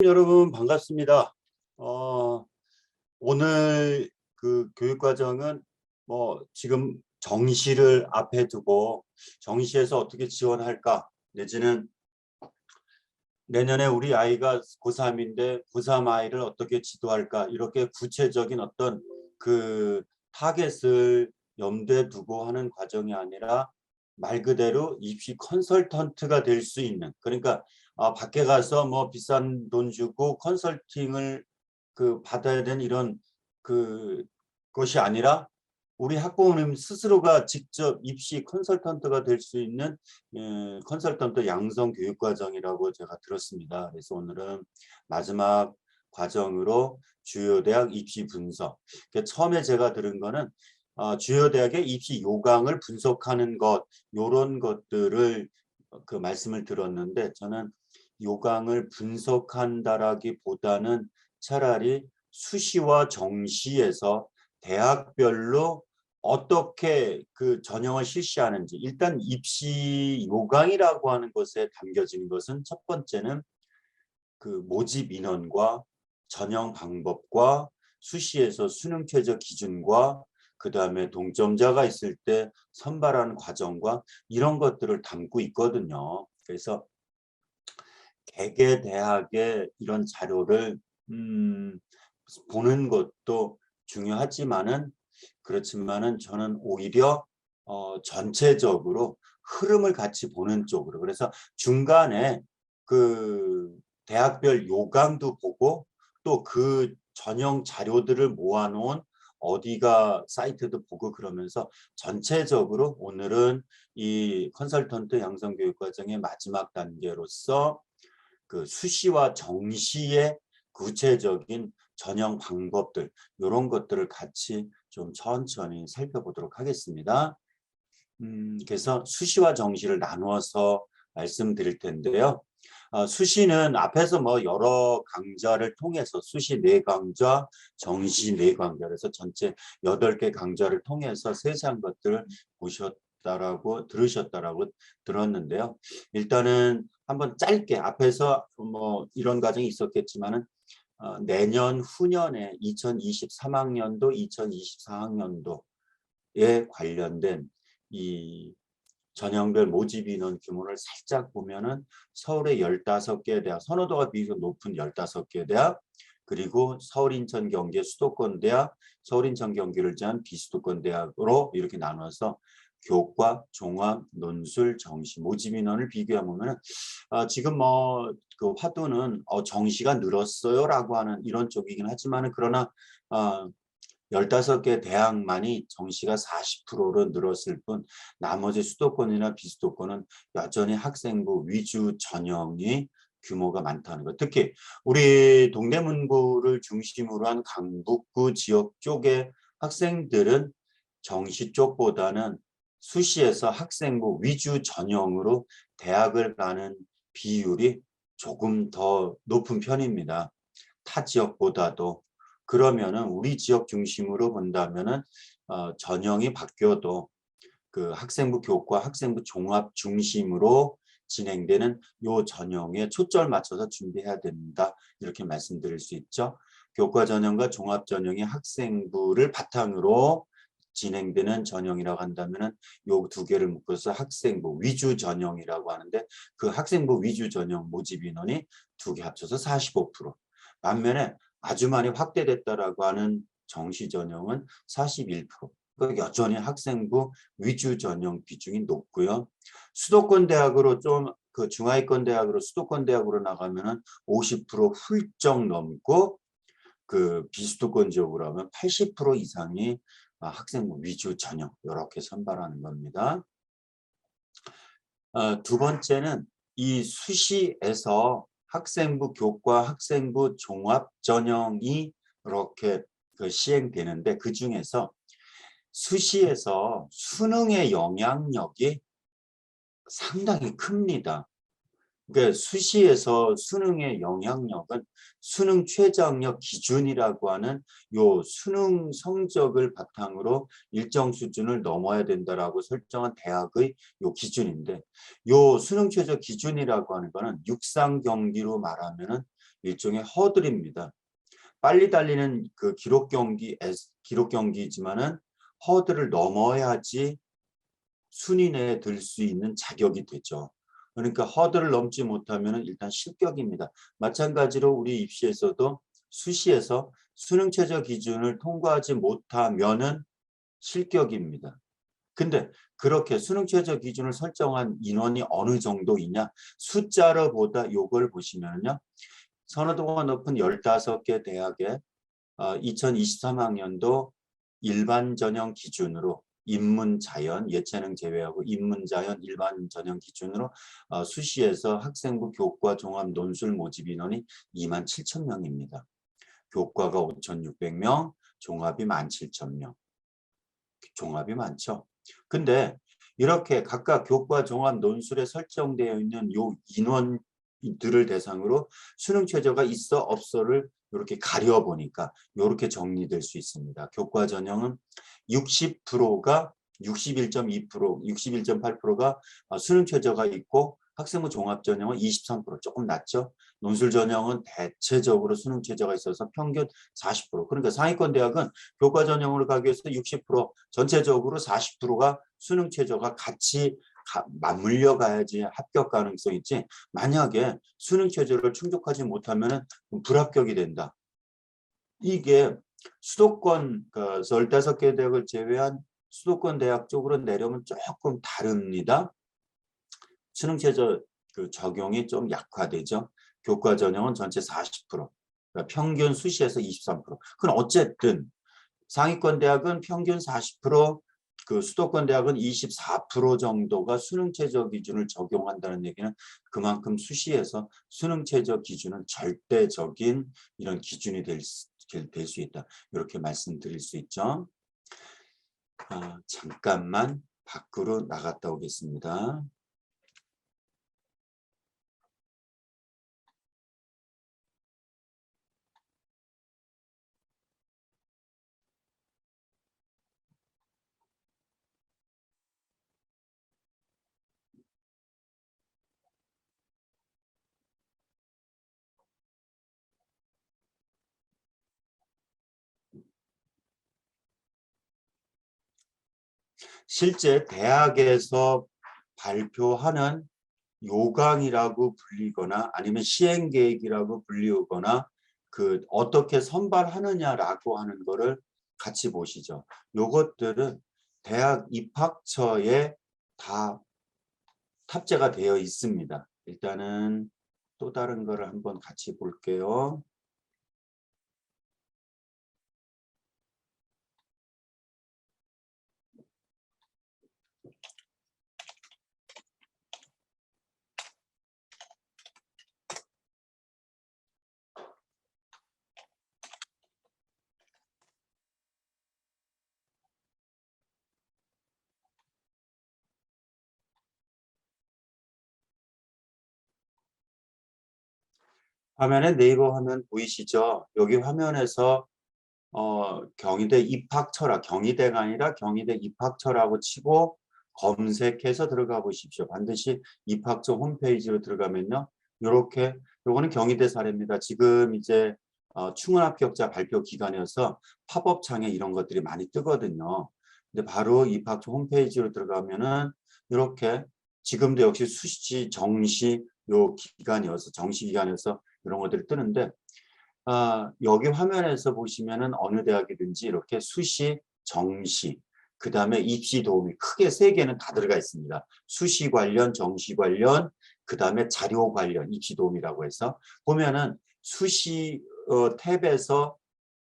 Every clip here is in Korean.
여러분 반갑습니다. 오늘 그 교육과정은 지금 정시를 앞에 두고 정시에서 어떻게 지원할까, 내지는 내년에 우리 아이가 고3인데 고3 아이를 어떻게 지도할까, 이렇게 구체적인 어떤 그 타겟을 염두에 두고 하는 과정이 아니라 말 그대로 입시 컨설턴트가 될 수 있는, 그러니까 밖에 가서 뭐 비싼 돈 주고 컨설팅을 받아야 되는 이런 그 것이 아니라 우리 학부모님 스스로가 직접 입시 컨설턴트가 될 수 있는 컨설턴트 양성 교육 과정이라고 제가 들었습니다. 그래서 오늘은 마지막 과정으로 주요 대학 입시 분석. 처음에 제가 들은 거는 주요 대학의 입시 요강을 분석하는 것, 요런 것들을 말씀을 들었는데, 저는 요강을 분석한다라기보다는 차라리 수시와 정시에서 대학별로 어떻게 그 전형을 실시하는지, 일단 입시 요강이라고 하는 것에 담겨진 것은 첫 번째는 그 모집 인원과 전형 방법과 수시에서 수능 최저 기준과 그 다음에 동점자가 있을 때 선발하는 과정과 이런 것들을 담고 있거든요. 그래서 개개 대학의 이런 자료를 보는 것도 중요하지만은, 그렇지만은 저는 오히려 전체적으로 흐름을 같이 보는 쪽으로, 그래서 중간에 그 대학별 요강도 보고 또 그 전형 자료들을 모아놓은 어디가 사이트도 보고, 그러면서 전체적으로 오늘은 이 컨설턴트 양성교육과정의 마지막 단계로서 그 수시와 정시의 구체적인 전형 방법들, 이런 것들을 같이 좀 천천히 살펴보도록 하겠습니다. 그래서 수시와 정시를 나누어서 말씀드릴 텐데요. 수시는 앞에서 뭐 여러 강좌를 통해서 수시 4강좌, 정시 4강좌, 그래서 전체 8개 강좌를 통해서 세세한 것들을 들으셨다라고 들었는데요. 일단은 한번 짧게, 앞에서 뭐 이런 과정이 있었겠지만은 내년 후년에 2023학년도, 2024학년도에 관련된 이 전형별 모집 인원 규모를 살짝 보면은 서울의 15개 대학, 선호도가 비교적 높은 15개 대학, 그리고 서울, 인천, 경기 수도권 대학, 서울, 인천, 경기를 제한 비수도권 대학으로 이렇게 나눠서 교과, 종합, 논술, 정시 모집 인원을 비교해보면 지금 뭐 그 화두는 정시가 늘었어요라고 하는 이런 쪽이긴 하지만은, 그러나 15개 대학만이 정시가 40%로 늘었을 뿐, 나머지 수도권이나 비수도권은 여전히 학생부 위주 전형이 규모가 많다는 것. 특히 우리 동대문구를 중심으로 한 강북구 지역 쪽의 학생들은 정시 쪽보다는 수시에서 학생부 위주 전형으로 대학을 가는 비율이 조금 더 높은 편입니다. 타 지역보다도. 그러면은 우리 지역 중심으로 본다면은 전형이 바뀌어도 그 학생부 교과, 학생부 종합 중심으로 진행되는 요 전형에 초점을 맞춰서 준비해야 된다, 이렇게 말씀드릴 수 있죠. 교과 전형과 종합 전형이 학생부를 바탕으로 진행되는 전형이라고 한다면은 요 두 개를 묶어서 학생부 위주 전형이라고 하는데, 그 학생부 위주 전형 모집 인원이 두 개 합쳐서 45%. 반면에 아주 많이 확대됐다라고 하는 정시 전형은 41%. 그러니까 여전히 학생부 위주 전형 비중이 높고요. 수도권 대학으로 좀 그 중하위권 대학으로 수도권 대학으로 나가면은 50% 훌쩍 넘고, 그 비수도권 지역으로 하면 80% 이상이 학생부 위주 전형, 이렇게 선발하는 겁니다. 두 번째는 이 수시에서 학생부 교과, 학생부 종합 전형이 이렇게 시행되는데, 그 중에서 수시에서 수능의 영향력이 상당히 큽니다. 그러니까 수시에서 수능의 영향력은 수능 최저학력 기준이라고 하는 요 수능 성적을 바탕으로 일정 수준을 넘어야 된다라고 설정한 대학의 요 기준인데, 요 수능 최저 기준이라고 하는 거는 육상 경기로 말하면은 일종의 허들입니다. 빨리 달리는 그 기록 경기지만은 허들을 넘어야지 순위 내에 들 수 있는 자격이 되죠. 그러니까 허들을 넘지 못하면 일단 실격입니다. 마찬가지로 우리 입시에서도 수시에서 수능 최저 기준을 통과하지 못하면은 실격입니다. 근데 그렇게 수능 최저 기준을 설정한 인원이 어느 정도이냐? 숫자로 보다 요걸 보시면요. 선호도가 높은 15개 대학에 2023학년도 일반 전형 기준으로 인문자연, 예체능 제외하고 인문자연 일반 전형 기준으로 수시에서 학생부 교과 종합 논술 모집 인원이 27,000명입니다. 교과가 5,600명, 종합이 17,000명. 종합이 많죠. 근데 이렇게 각각 교과 종합 논술에 설정되어 있는 요 인원들을 대상으로 수능 최저가 있어 없어를 이렇게 가려보니까 이렇게 정리될 수 있습니다. 교과 전형은 60%가 61.2%, 61.8%가 수능 최저가 있고 학생부 종합 전형은 23% 조금 낮죠. 논술 전형은 대체적으로 수능 최저가 있어서 평균 40%. 그러니까 상위권 대학은 교과 전형으로 가기 위해서 60%, 전체적으로 40%가 수능 최저가 같이 맞물려 가야지 합격 가능성이 있지. 만약에 수능 최저를 충족하지 못하면 불합격이 된다. 이게 수도권 15개 대학을 제외한 수도권 대학 쪽으로 내려오면 조금 다릅니다. 수능 최저 적용이 좀 약화되죠. 교과 전형은 전체 40%, 그러니까 평균 수시에서 23%. 그럼 어쨌든 상위권 대학은 평균 40%, 그 수도권 대학은 24% 정도가 수능 최저 기준을 적용한다는 얘기는 그만큼 수시에서 수능 최저 기준은 절대적인 이런 기준이 될 수 있다. 이렇게 말씀드릴 수 있죠. 잠깐만 밖으로 나갔다 오겠습니다. 실제 대학에서 발표하는 요강이라고 불리거나 아니면 시행계획이라고 불리거나 어떻게 선발하느냐라고 하는 거를 같이 보시죠. 요것들은 대학 입학처에 다 탑재가 되어 있습니다. 일단은 또 다른 거를 한번 같이 볼게요. 화면에 네이버 화면 보이시죠? 여기 화면에서 경희대 입학처라, 경희대가 아니라 경희대 입학처라고 치고 검색해서 들어가 보십시오. 반드시 입학처 홈페이지로 들어가면요. 요렇게, 요거는 경희대 사례입니다. 지금 이제 충원 합격자 발표 기간이어서 팝업 창에 이런 것들이 많이 뜨거든요. 근데 바로 입학처 홈페이지로 들어가면은 이렇게 지금도 역시 수시, 정시 요 기간이어서 정시 기간에서 이런 것들이 뜨는데 여기 화면에서 보시면은 어느 대학이든지 이렇게 수시, 정시, 그 다음에 입시 도우미 크게 세 개는 다 들어가 있습니다. 수시 관련, 정시 관련, 그 다음에 자료 관련, 입시 도우미라고 해서 보면은 수시 탭에서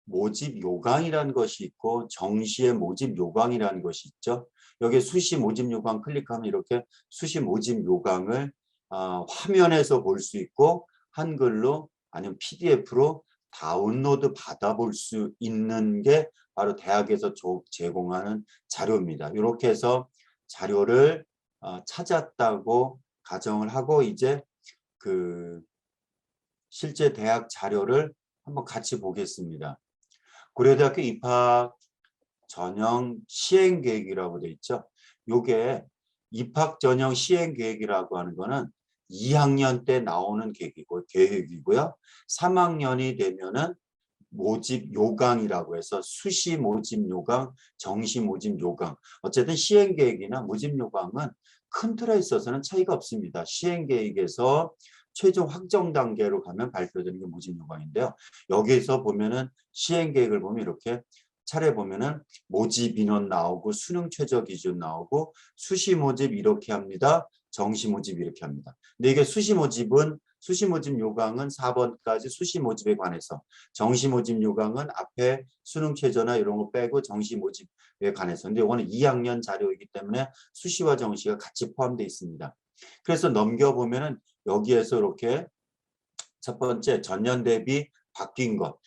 모집 요강이라는 것이 있고 정시의 모집 요강이라는 것이 있죠. 여기 수시 모집 요강 클릭하면 이렇게 수시 모집 요강을 화면에서 볼 수 있고 한글로 아니면 PDF로 다운로드 받아볼 수 있는 게 바로 대학에서 제공하는 자료입니다. 이렇게 해서 자료를 찾았다고 가정을 하고 이제 실제 대학 자료를 한번 같이 보겠습니다. 고려대학교 입학 전형 시행계획이라고 되어 있죠. 요게 입학 전형 시행계획이라고 하는 거는 2학년 때 나오는 계획이고요. 3학년이 되면은 모집 요강이라고 해서 수시 모집 요강, 정시 모집 요강. 어쨌든 시행 계획이나 모집 요강은 큰 틀에 있어서는 차이가 없습니다. 시행 계획에서 최종 확정 단계로 가면 발표되는 게 모집 요강인데요. 여기에서 보면은 시행 계획을 보면 이렇게 차례 보면은 모집 인원 나오고 수능 최저 기준 나오고 수시 모집 이렇게 합니다. 정시 모집 이렇게 합니다. 근데 이게 수시 모집 요강은 4번까지 수시 모집에 관해서, 정시 모집 요강은 앞에 수능 최저나 이런 거 빼고 정시 모집에 관해서. 근데 이거는 2학년 자료이기 때문에 수시와 정시가 같이 포함되어 있습니다. 그래서 넘겨보면은 여기에서 이렇게 첫 번째 전년 대비 바뀐 것.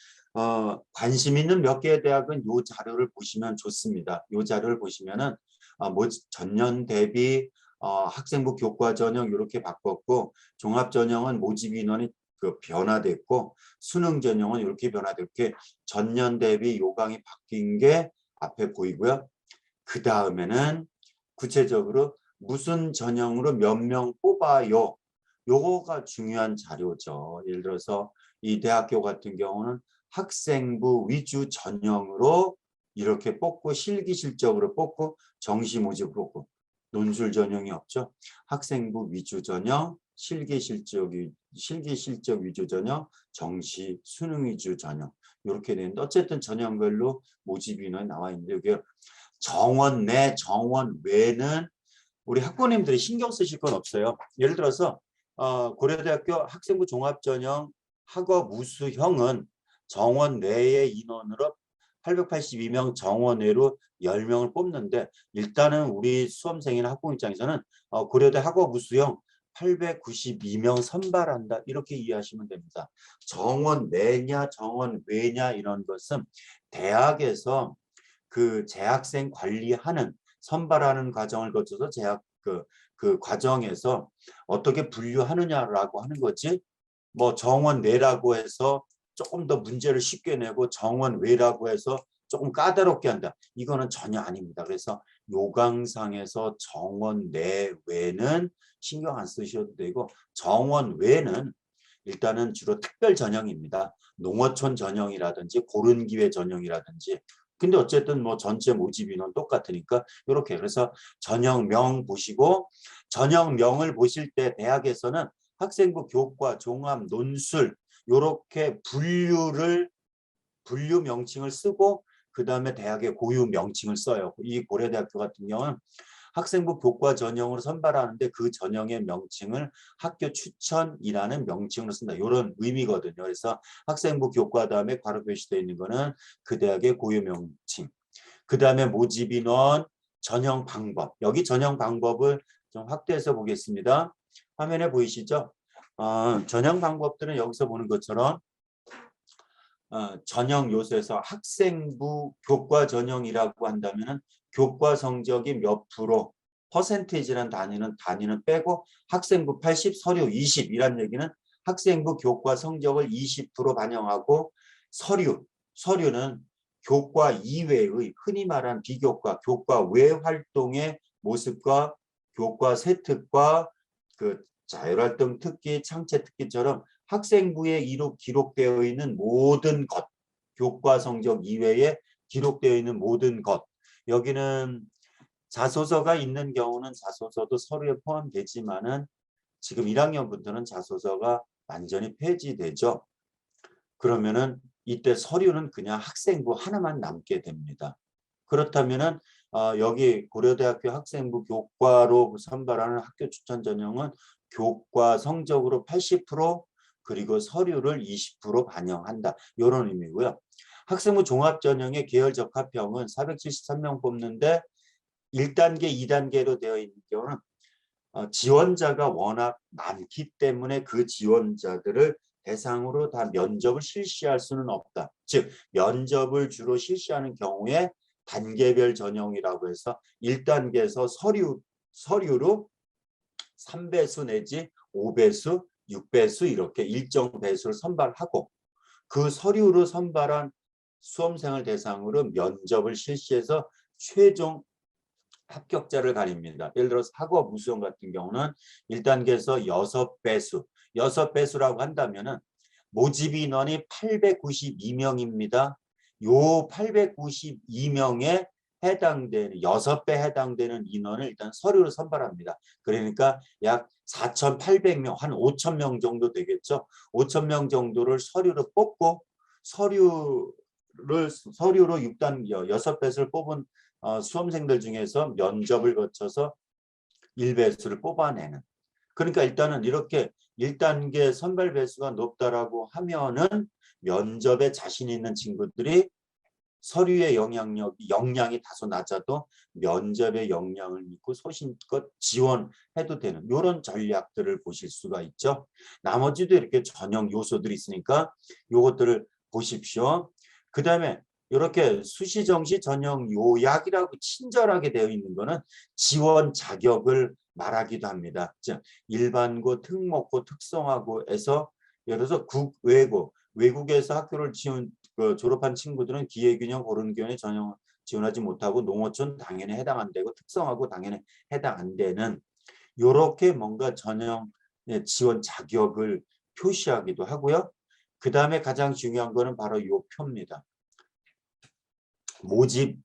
관심 있는 몇 개의 대학은 이 자료를 보시면 좋습니다. 이 자료를 보시면은 전년 대비 학생부 교과 전형 이렇게 바꿨고, 종합 전형은 모집 인원이 변화됐고, 수능 전형은 이렇게 변화됐고, 전년 대비 요강이 바뀐 게 앞에 보이고요. 그 다음에는 구체적으로 무슨 전형으로 몇 명 뽑아요. 요거가 중요한 자료죠. 예를 들어서 이 대학교 같은 경우는 학생부 위주 전형으로 이렇게 뽑고, 실기 실적으로 뽑고, 정시 모집으로 뽑고, 논술 전형이 없죠. 학생부 위주 전형, 실기 실적 위주 전형, 정시 수능 위주 전형 이렇게 되는데, 어쨌든 전형별로 모집 인원이 나와 있는데, 이게 정원 내, 정원 외는 우리 학부모님들이 신경 쓰실 건 없어요. 예를 들어서 고려대학교 학생부 종합전형 학업 우수형은 정원 내의 인원으로 882명, 정원 외로 10명을 뽑는데, 일단은 우리 수험생이나 학부모 입장에서는 고려대 학업 우수형 892명 선발한다 이렇게 이해하시면 됩니다. 정원 내냐 정원 외냐 이런 것은 대학에서 그 재학생 관리하는, 선발하는 과정을 거쳐서 그 과정에서 어떻게 분류하느냐라고 하는 거지, 뭐 정원 내라고 해서 조금 더 문제를 쉽게 내고 정원 외라고 해서 조금 까다롭게 한다, 이거는 전혀 아닙니다. 그래서 요강상에서 정원 내 외는 신경 안 쓰셔도 되고, 정원 외는 일단은 주로 특별 전형입니다. 농어촌 전형이라든지 고른기회 전형이라든지. 근데 어쨌든 뭐 전체 모집 인원 똑같으니까 이렇게. 그래서 전형명 보시고, 전형명을 보실 때 대학에서는 학생부 교과, 종합, 논술 이렇게 분류 명칭을 쓰고, 그 다음에 대학의 고유 명칭을 써요. 이 고려대학교 같은 경우는 학생부 교과 전형으로 선발하는데 그 전형의 명칭을 학교 추천이라는 명칭으로 쓴다, 이런 의미거든요. 그래서 학생부 교과 다음에 괄호 표시되어 있는 거는 그 대학의 고유 명칭. 그 다음에 모집 인원, 전형 방법. 여기 전형 방법을 좀 확대해서 보겠습니다. 화면에 보이시죠? 전형 방법들은 여기서 보는 것처럼 전형 요소에서 학생부 교과 전형이라고 한다면은 교과 성적이 몇 프로, 퍼센테이지란 단위는 빼고 학생부 80, 서류 20 이란 얘기는 학생부 교과 성적을 20% 반영하고, 서류는 교과 이외의 흔히 말하는 비교과, 교과 외 활동의 모습과 교과 세특과 그 자율활동 특기, 창체 특기처럼 학생부에 기록되어 있는 모든 것, 교과 성적 이외에 기록되어 있는 모든 것. 여기는 자소서가 있는 경우는 자소서도 서류에 포함되지만은 지금 1학년부터는 자소서가 완전히 폐지되죠. 그러면은 이때 서류는 그냥 학생부 하나만 남게 됩니다. 그렇다면은 여기 고려대학교 학생부 교과로 선발하는 학교 추천 전형은 교과 성적으로 80%, 그리고 서류를 20% 반영한다, 이런 의미고요. 학생부 종합 전형의 계열 적합형은 473명 뽑는데 1단계, 2단계로 되어 있는 경우는 지원자가 워낙 많기 때문에 그 지원자들을 대상으로 다 면접을 실시할 수는 없다. 즉 면접을 주로 실시하는 경우에 단계별 전형이라고 해서 1단계에서 서류로 3배수 내지 5배수, 6배수 이렇게 일정 배수를 선발하고, 그 서류로 선발한 수험생을 대상으로 면접을 실시해서 최종 합격자를 가립니다. 예를 들어서 학업 우수형 같은 경우는 1단계에서 6배수, 6배수라고 한다면은 모집 인원이 892명입니다. 요 892명에 해당되는 6배 해당되는 인원을 일단 서류로 선발합니다. 그러니까 약 4,800명, 한 5,000명 정도 되겠죠. 5,000명 정도를 서류로 뽑고 서류로 6단 6배수를 뽑은 수험생들 중에서 면접을 거쳐서 1배수를 뽑아내는. 그러니까 일단은 이렇게 1단계 선발 배수가 높다라고 하면은 면접에 자신 있는 친구들이 서류의 역량이 다소 낮아도 면접의 역량을 믿고 소신껏 지원해도 되는 이런 전략들을 보실 수가 있죠. 나머지도 이렇게 전형 요소들이 있으니까 이것들을 보십시오. 그 다음에 이렇게 수시정시 전형 요약이라고 친절하게 되어 있는 거는 지원 자격을 말하기도 합니다. 즉 일반고, 특목고, 특성화고에서 예를 들어서 국외고, 외국에서 학교를 졸업한 친구들은 기회균형, 고른기원에 전형 지원하지 못하고 농어촌 당연히 해당 안 되고 특성화고 당연히 해당 안 되는 이렇게 뭔가 전형 지원 자격을 표시하기도 하고요. 그 다음에 가장 중요한 거는 바로 이 표입니다. 모집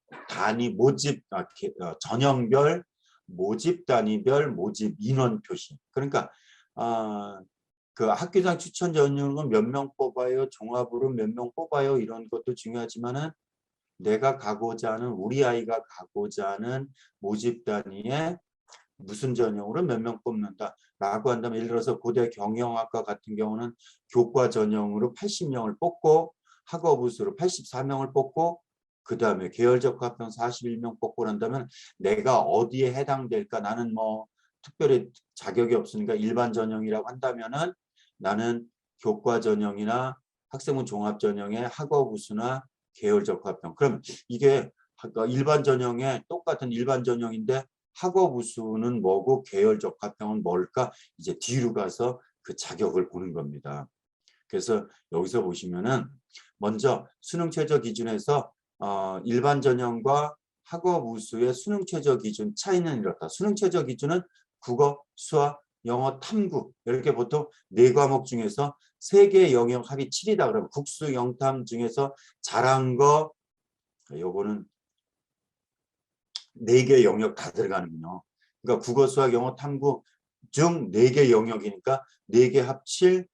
전형별, 모집 단위별, 모집 인원 표시. 그러니까 그 학교장 추천 전형은 몇 명 뽑아요, 종합으로 몇 명 뽑아요, 이런 것도 중요하지만은 내가 가고자 하는, 우리 아이가 가고자 하는 모집 단위에 무슨 전형으로 몇 명 뽑는다 라고 한다면, 예를 들어서 고대 경영학과 같은 경우는 교과 전형으로 80명을 뽑고 학업 우수로 84명을 뽑고 그 다음에 계열적 합평 41명 뽑고 한다면 내가 어디에 해당될까, 나는 뭐 특별히 자격이 없으니까 일반 전형이라고 한다면은 나는 교과 전형이나 학생부 종합 전형의 학업 우수나 계열적 합평. 그럼 이게 일반 전형에 똑같은 일반 전형인데 학업 우수는 뭐고 계열적 합평은 뭘까? 이제 뒤로 가서 그 자격을 보는 겁니다. 그래서 여기서 보시면은 먼저 수능 최저 기준에서 일반 전형과 학업 우수의 수능 최저 기준 차이는 이렇다. 수능 최저 기준은 국어, 수학, 영어, 탐구 이렇게 보통 4과목 중에서 3개의 영역 합이 7이다. 그러면 국수, 영탐 중에서 잘한 거 요거는 4개 영역 다 들어가는군요. 그러니까 국어, 수학, 영어, 탐구 중 4개 영역이니까 4개 합 7.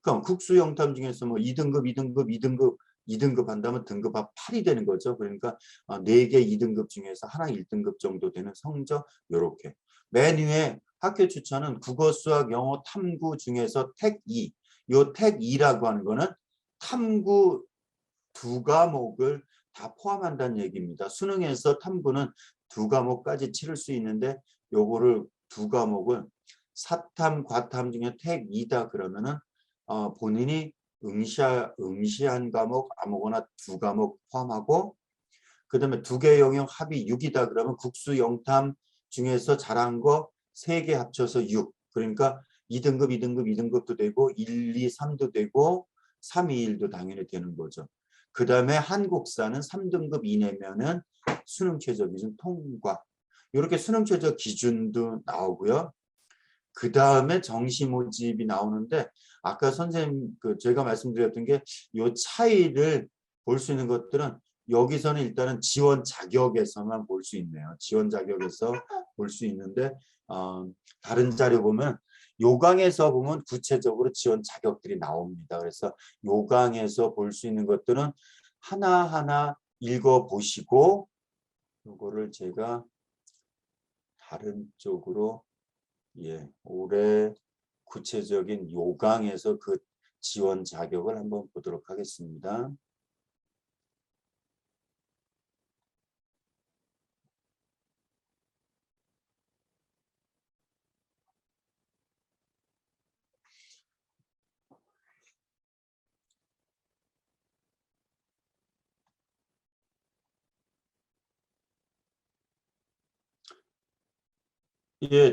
그럼 국수, 영탐 중에서 뭐 2등급, 2등급, 2등급, 2등급 한다면 등급 합 8이 되는 거죠. 그러니까 4개 2등급 중에서 하나 1등급 정도 되는 성적 요렇게. 맨 위에 학교 추천은 국어, 수학, 영어, 탐구 중에서 택 2. 요 택 2라고 하는 거는 탐구 2과목을 다 포함한다는 얘기입니다. 수능에서 탐구는 2과목까지 치를 수 있는데 요거를 2과목을 사탐, 과탐 중에 택 2다 그러면은 본인이 응시한 과목 아무거나 2과목 포함하고 그 다음에 2개 영역 합이 6이다 그러면 국수, 영탐 중에서 잘한 거 3개 합쳐서 6. 그러니까 2등급, 2등급, 2등급도 되고 1, 2, 3도 되고 3, 2, 1도 당연히 되는 거죠. 그 다음에 한국사는 3등급 이내면은 수능 최저 기준 통과. 이렇게 수능 최저 기준도 나오고요. 그 다음에 정시 모집이 나오는데 아까 선생님 제가 말씀드렸던 게 이 차이를 볼 수 있는 것들은 여기서는 일단은 지원 자격에서만 볼 수 있네요. 지원 자격에서 볼 수 있는데 다른 자료 보면 요강에서 보면 구체적으로 지원 자격들이 나옵니다. 그래서 요강에서 볼 수 있는 것들은 하나하나 읽어보시고 요거를 제가 다른 쪽으로 올해 구체적인 요강에서 그 지원 자격을 한번 보도록 하겠습니다.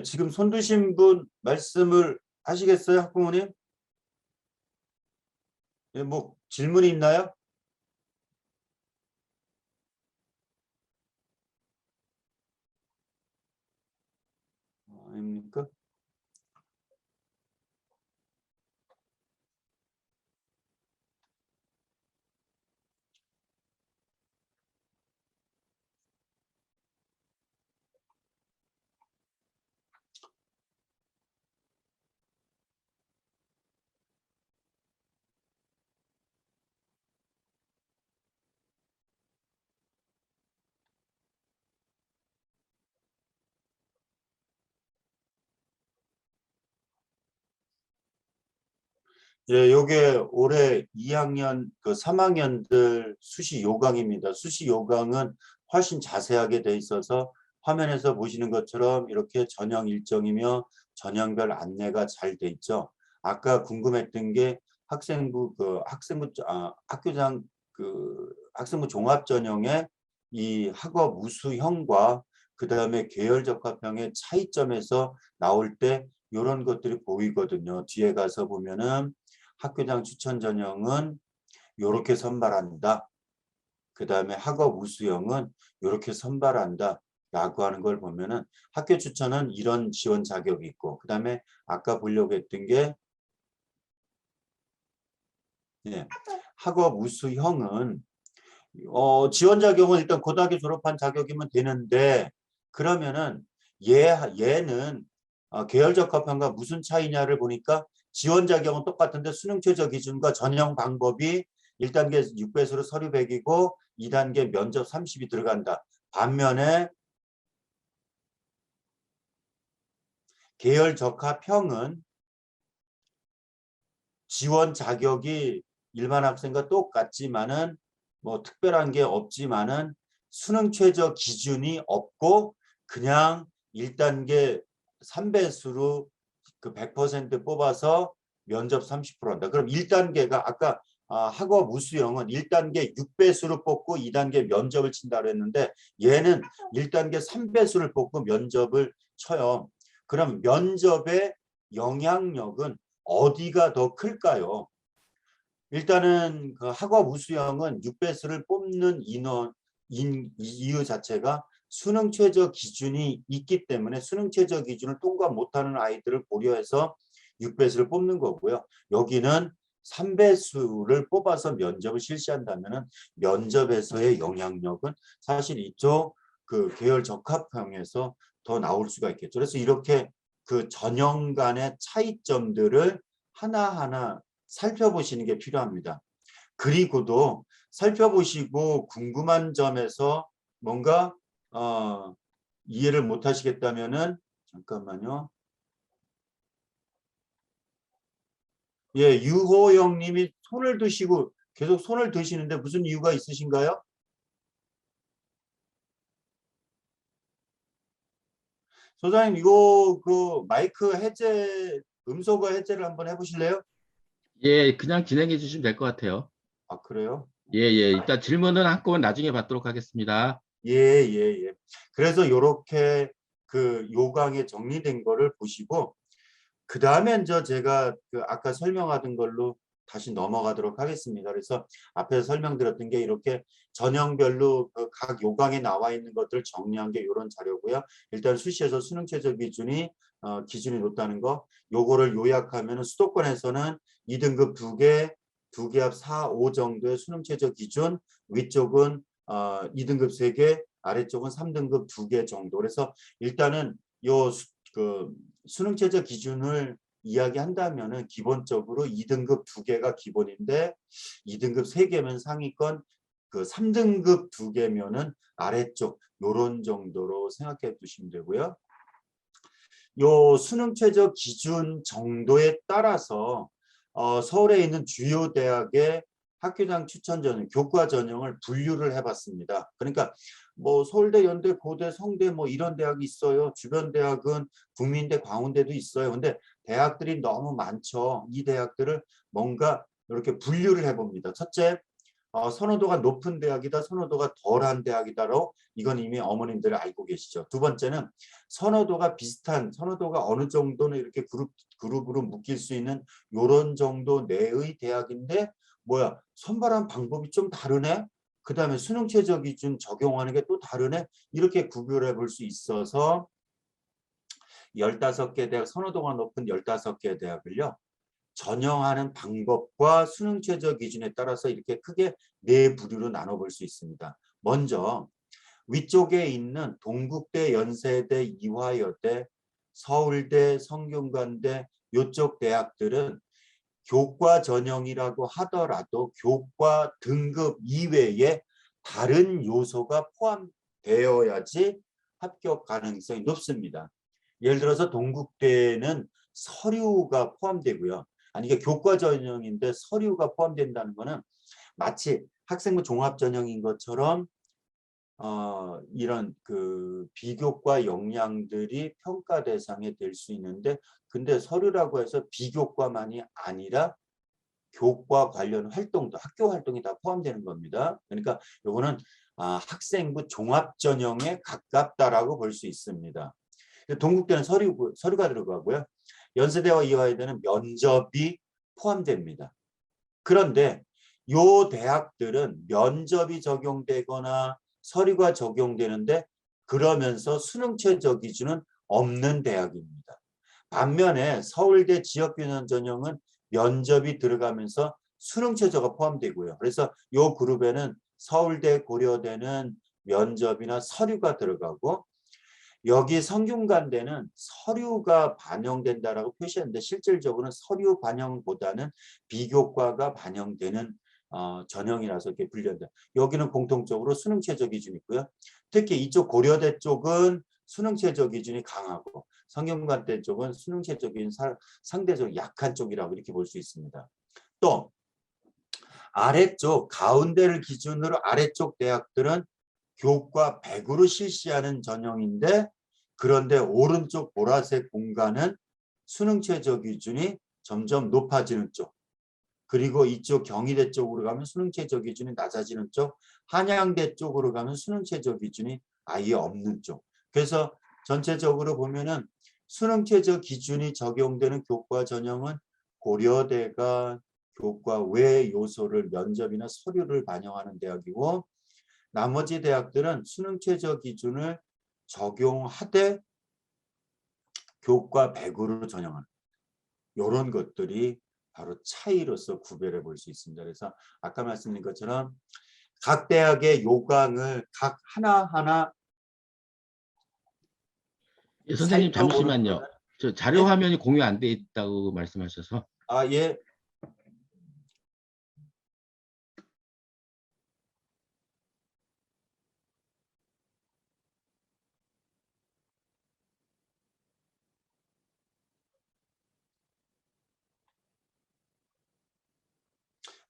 지금 손 드신 분 말씀을 하시겠어요, 학부모님? 뭐 질문이 있나요? 아닙니까? 예, 요게 올해 2학년 그 3학년들 수시 요강입니다. 수시 요강은 훨씬 자세하게 돼 있어서 화면에서 보시는 것처럼 이렇게 전형 일정이며 전형별 안내가 잘 돼 있죠. 아까 궁금했던 게 학교장 학생부 종합 전형의 이 학업 우수형과 그다음에 계열 적합형의 차이점에서 나올 때 이런 것들이 보이거든요. 뒤에 가서 보면은 학교장 추천 전형은 이렇게 선발한다. 그 다음에 학업 우수형은 이렇게 선발한다. 라고 하는 걸 보면은 학교 추천은 이런 지원 자격이 있고 그 다음에 아까 보려고 했던 게 예, 학업 우수형은 지원 자격은 일단 고등학교 졸업한 자격이면 되는데 그러면은 얘는 계열 적합형과 무슨 차이냐를 보니까 지원 자격은 똑같은데 수능 최저 기준과 전형 방법이 1단계 6배수로 서류 100이고 2단계 면접 30이 들어간다. 반면에 계열 적합형은 지원 자격이 일반 학생과 똑같지만은 뭐 특별한 게 없지만은 수능 최저 기준이 없고 그냥 1단계 3배수로 그 100% 뽑아서 면접 30% 한다. 그럼 1단계가 아까 학업 우수형은 1단계 6배수로 뽑고 2단계 면접을 친다 그랬는데 얘는 1단계 3배수를 뽑고 면접을 쳐요. 그럼 면접의 영향력은 어디가 더 클까요? 일단은 그 학업 우수형은 6배수를 뽑는 이유 자체가 수능 최저 기준이 있기 때문에 수능 최저 기준을 통과 못하는 아이들을 고려해서 6배수를 뽑는 거고요. 여기는 3배수를 뽑아서 면접을 실시한다면 면접에서의 영향력은 사실 이쪽 그 계열 적합형에서 더 나올 수가 있겠죠. 그래서 이렇게 그 전형 간의 차이점들을 하나하나 살펴보시는 게 필요합니다. 그리고도 살펴보시고 궁금한 점에서 뭔가 이해를 못 하시겠다면은 잠깐만요. 예, 유호영 님이 손을 드시고 계속 손을 드시는데 무슨 이유가 있으신가요? 소장님 이거 그 마이크 해제 음소거 해제를 한번 해보실래요? 예, 그냥 진행해 주시면 될 것 같아요. 아 그래요? 예, 예. 일단 질문은 한꺼번에 나중에 받도록 하겠습니다. 예, 예, 예. 그래서 요렇게 그 요강에 정리된 거를 보시고 그 다음에 제가 그 아까 설명하던 걸로 다시 넘어가도록 하겠습니다. 그래서 앞에서 설명드렸던 게 이렇게 전형별로 그각 요강에 나와 있는 것들을 정리한 게 이런 자료고요. 일단 수시에서 수능 최저 기준이 기준이 높다는 거 요거를 요약하면 수도권에서는 2등급 2개, 2개 합 4, 5 정도의 수능 최저 기준, 위쪽은 2등급 3개, 아래쪽은 3등급 2개 정도. 그래서 일단은 그 수능 최저 기준을 이야기한다면은 기본적으로 2등급 2개가 기본인데 2등급 3개면 상위권, 그 3등급 2개면은 아래쪽 요런 정도로 생각해 두시면 되고요. 요 수능 최저 기준 정도에 따라서 서울에 있는 주요 대학의 학교장 추천 전형, 교과 전형을 분류를 해봤습니다. 그러니까 뭐 서울대, 연대, 고대, 성대 뭐 이런 대학이 있어요. 주변 대학은 국민대, 광운대도 있어요. 근데 대학들이 너무 많죠. 이 대학들을 뭔가 이렇게 분류를 해봅니다. 첫째, 선호도가 높은 대학이다, 선호도가 덜한 대학이다로 이건 이미 어머님들 알고 계시죠. 두 번째는 선호도가 비슷한, 선호도가 어느 정도는 이렇게 그룹으로 묶일 수 있는 요런 정도 내의 대학인데 뭐야 선발한 방법이 좀 다르네. 그 다음에 수능 최저 기준 적용하는 게 또 다르네. 이렇게 구별해 볼 수 있어서 15개 대학, 선호도가 높은 15개 대학을요. 전형하는 방법과 수능 최저 기준에 따라서 이렇게 크게 4부류로 나눠볼 수 있습니다. 먼저 위쪽에 있는 동국대, 연세대, 이화여대, 서울대, 성균관대 이쪽 대학들은 교과 전형이라고 하더라도 교과 등급 이외에 다른 요소가 포함되어야지 합격 가능성이 높습니다. 예를 들어서 동국대는 서류가 포함되고요. 아니 이게 교과 전형인데 서류가 포함된다는 것은 마치 학생부 종합 전형인 것처럼 이런 그 비교과 역량들이 평가 대상이 될 수 있는데 근데 서류라고 해서 비교과만이 아니라 교과 관련 활동도 학교 활동이 다 포함되는 겁니다. 그러니까 요거는 학생부 종합 전형에 가깝다라고 볼 수 있습니다. 동국대는 서류가 들어가고요. 연세대와 이화여대는 면접이 포함됩니다. 그런데 요 대학들은 면접이 적용되거나 서류가 적용되는데 그러면서 수능 최저 기준은 없는 대학입니다. 반면에 서울대 지역균형 전형은 면접이 들어가면서 수능 최저가 포함되고요. 그래서 요 그룹에는 서울대, 고려대는 면접이나 서류가 들어가고 여기 성균관대는 서류가 반영된다라고 표시했는데 실질적으로는 서류 반영보다는 비교과가 반영되는 전형이라서 이렇게 분류한다. 여기는 공통적으로 수능 최저 기준이 있고요. 특히 이쪽 고려대 쪽은 수능 최저 기준이 강하고 성균관대 쪽은 수능 최저 기준 상대적으로 약한 쪽이라고 이렇게 볼 수 있습니다. 또 아래쪽 가운데를 기준으로 아래쪽 대학들은 교과 100으로 실시하는 전형인데 그런데 오른쪽 보라색 공간은 수능 최저 기준이 점점 높아지는 쪽 그리고 이쪽 경희대 쪽으로 가면 수능 최저 기준이 낮아지는 쪽 한양대 쪽으로 가면 수능 최저 기준이 아예 없는 쪽 그래서 전체적으로 보면은 수능 최저 기준이 적용되는 교과 전형은 고려대가 교과 외 요소를 면접이나 서류를 반영하는 대학이고 나머지 대학들은 수능 최저 기준을 적용하되 교과 100으로 전형하는 이런 것들이 바로 차이로서 구별해 볼 수 있습니다. 그래서 아까 말씀드린 것처럼 각 대학의 요강을 각 하나하나 예, 선생님 살펴보는 잠시만요. 거는 저 자료 예? 화면이 공유 안 돼 있다고 말씀하셔서. 예.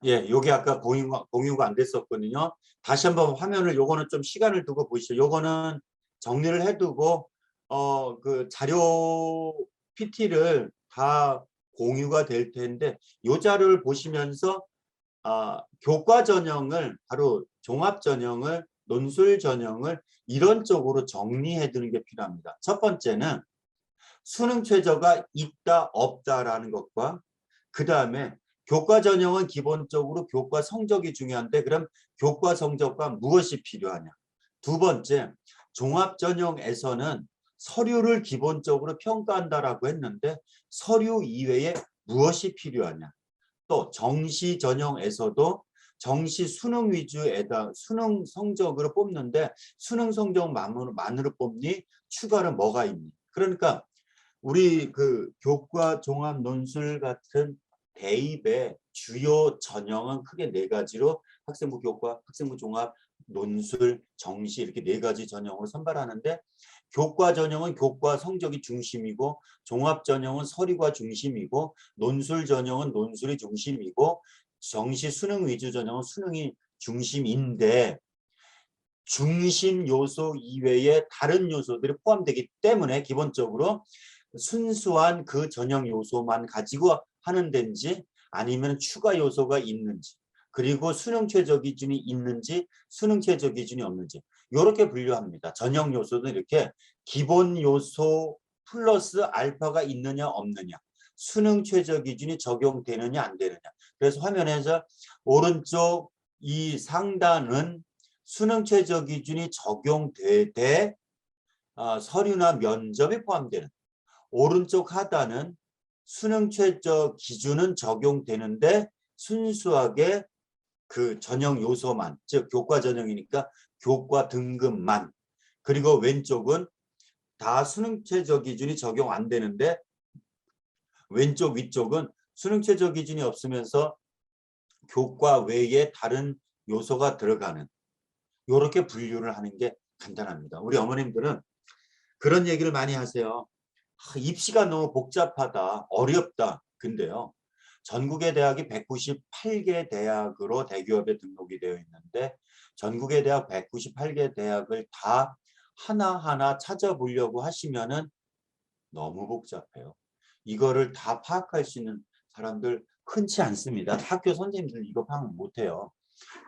예, 요게 아까 공유가 안 됐었거든요. 다시 한번 화면을 요거는 좀 시간을 두고 보시죠. 요거는 정리를 해두고 그 자료 PT를 다 공유가 될 텐데 요 자료를 보시면서 교과 전형을 바로 종합 전형을 논술 전형을 이런 쪽으로 정리해 두는 게 필요합니다. 첫 번째는 수능 최저가 있다 없다라는 것과 그 다음에 교과 전형은 기본적으로 교과 성적이 중요한데 그럼 교과 성적과 무엇이 필요하냐. 두 번째, 종합 전형에서는 서류를 기본적으로 평가한다라고 했는데 서류 이외에 무엇이 필요하냐. 또 정시 전형에서도 정시 수능 위주에다 수능 성적으로 뽑는데 수능 성적만으로 뽑니 추가로 뭐가 있니. 그러니까 우리 그 교과 종합 논술 같은 대입의 주요 전형은 크게 4가지로 학생부 교과, 학생부 종합, 논술, 정시 이렇게 4가지 전형으로 선발하는데 교과 전형은 교과 성적이 중심이고 종합 전형은 서류가 중심이고 논술 전형은 논술이 중심이고 정시 수능 위주 전형은 수능이 중심인데 중심 요소 이외에 다른 요소들이 포함되기 때문에 기본적으로 순수한 그 전형 요소만 가지고 하는 데인지 아니면 추가 요소가 있는지 그리고 수능 최저 기준이 있는지 수능 최저 기준이 없는지 이렇게 분류합니다. 전형 요소는 이렇게 기본 요소 플러스 알파가 있느냐 없느냐 수능 최저 기준이 적용되느냐 안 되느냐 그래서 화면에서 오른쪽 이 상단은 수능 최저 기준이 적용되되 서류나 면접에 포함되는 오른쪽 하단은 수능 최저 기준은 적용되는데 순수하게 그 전형 요소만, 즉 교과 전형이니까 교과 등급만. 그리고 왼쪽은 다 수능 최저 기준이 적용 안 되는데 왼쪽 위쪽은 수능 최저 기준이 없으면서 교과 외에 다른 요소가 들어가는, 이렇게 분류를 하는 게 간단합니다. 우리 어머님들은 그런 얘기를 많이 하세요. 입시가 너무 복잡하다, 어렵다. 근데요, 전국의 대학이 198개 대학으로 대기업에 등록이 되어 있는데 전국의 대학 198개 대학을 다 하나하나 찾아보려고 하시면은 너무 복잡해요. 이거를 다 파악할 수 있는 사람들 흔치 않습니다. 학교 선생님들 이거 파악 못해요.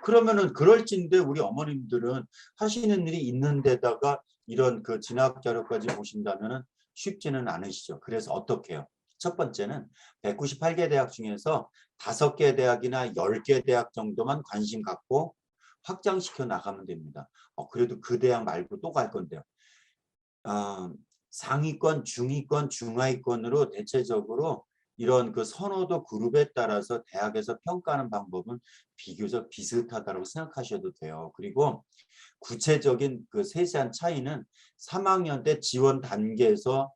그러면은 그럴진데 우리 어머님들은 하시는 일이 있는 데다가 이런 그 진학 자료까지 보신다면은 쉽지는 않으시죠. 그래서 어떻게 해요? 첫 번째는 198개 대학 중에서 5개 대학이나 10개 대학 정도만 관심 갖고 확장시켜 나가면 됩니다. 그래도 그 대학 말고 또 갈 건데요. 상위권, 중위권, 중하위권으로 대체적으로 이런 그 선호도 그룹에 따라서 대학에서 평가하는 방법은 비교적 비슷하다고 생각하셔도 돼요. 그리고 구체적인 그 세세한 차이는 3학년 때 지원 단계에서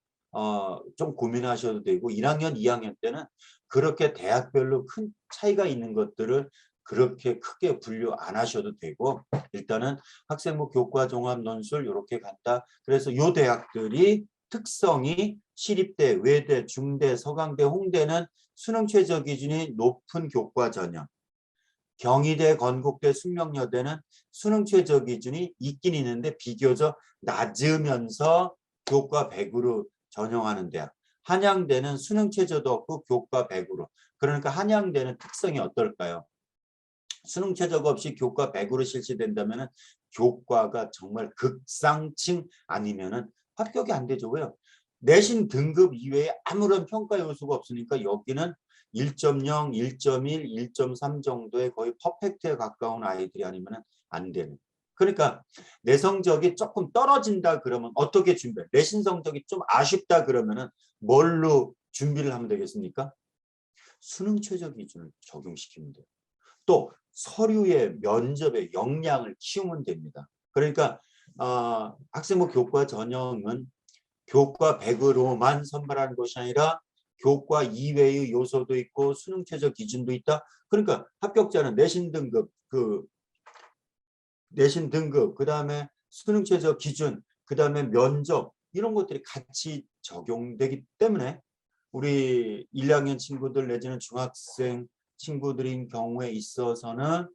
좀 고민하셔도 되고 1학년, 2학년 때는 그렇게 대학별로 큰 차이가 있는 것들을 그렇게 크게 분류 안 하셔도 되고 일단은 학생부 교과 종합 논술 이렇게 간다. 그래서 요 대학들이 특성이 시립대, 외대, 중대, 서강대, 홍대는 수능 최저 기준이 높은 교과 전형. 경희대, 건국대, 숙명여대는 수능 최저 기준이 있긴 있는데 비교적 낮으면서 교과 100으로 전형하는 대학. 한양대는 수능 최저도 없고 교과 100으로. 그러니까 한양대는 특성이 어떨까요? 수능 최저가 없이 교과 100으로 실시된다면 교과가 정말 극상층 아니면은 합격이 안 되죠. 왜요? 내신 등급 이외에 아무런 평가 요소가 없으니까 여기는 1.0, 1.1, 1.3 정도의 거의 퍼펙트에 가까운 아이들이 아니면 안 되는. 그러니까 내 성적이 조금 떨어진다 그러면 어떻게 준비해? 내신 성적이 좀 아쉽다 그러면은 뭘로 준비를 하면 되겠습니까? 수능 최저 기준을 적용시키면 돼요. 또 서류의 면접의 역량을 키우면 됩니다. 그러니까 학생부 교과 전형은 교과 100으로만 선발하는 것이 아니라 교과 이외의 요소도 있고 수능 최저 기준도 있다. 그러니까 합격자는 내신 등급, 그다음에 수능 최저 기준, 그다음에 면접 이런 것들이 같이 적용되기 때문에 우리 1, 2학년 친구들 내지는 중학생 친구들인 경우에 있어서는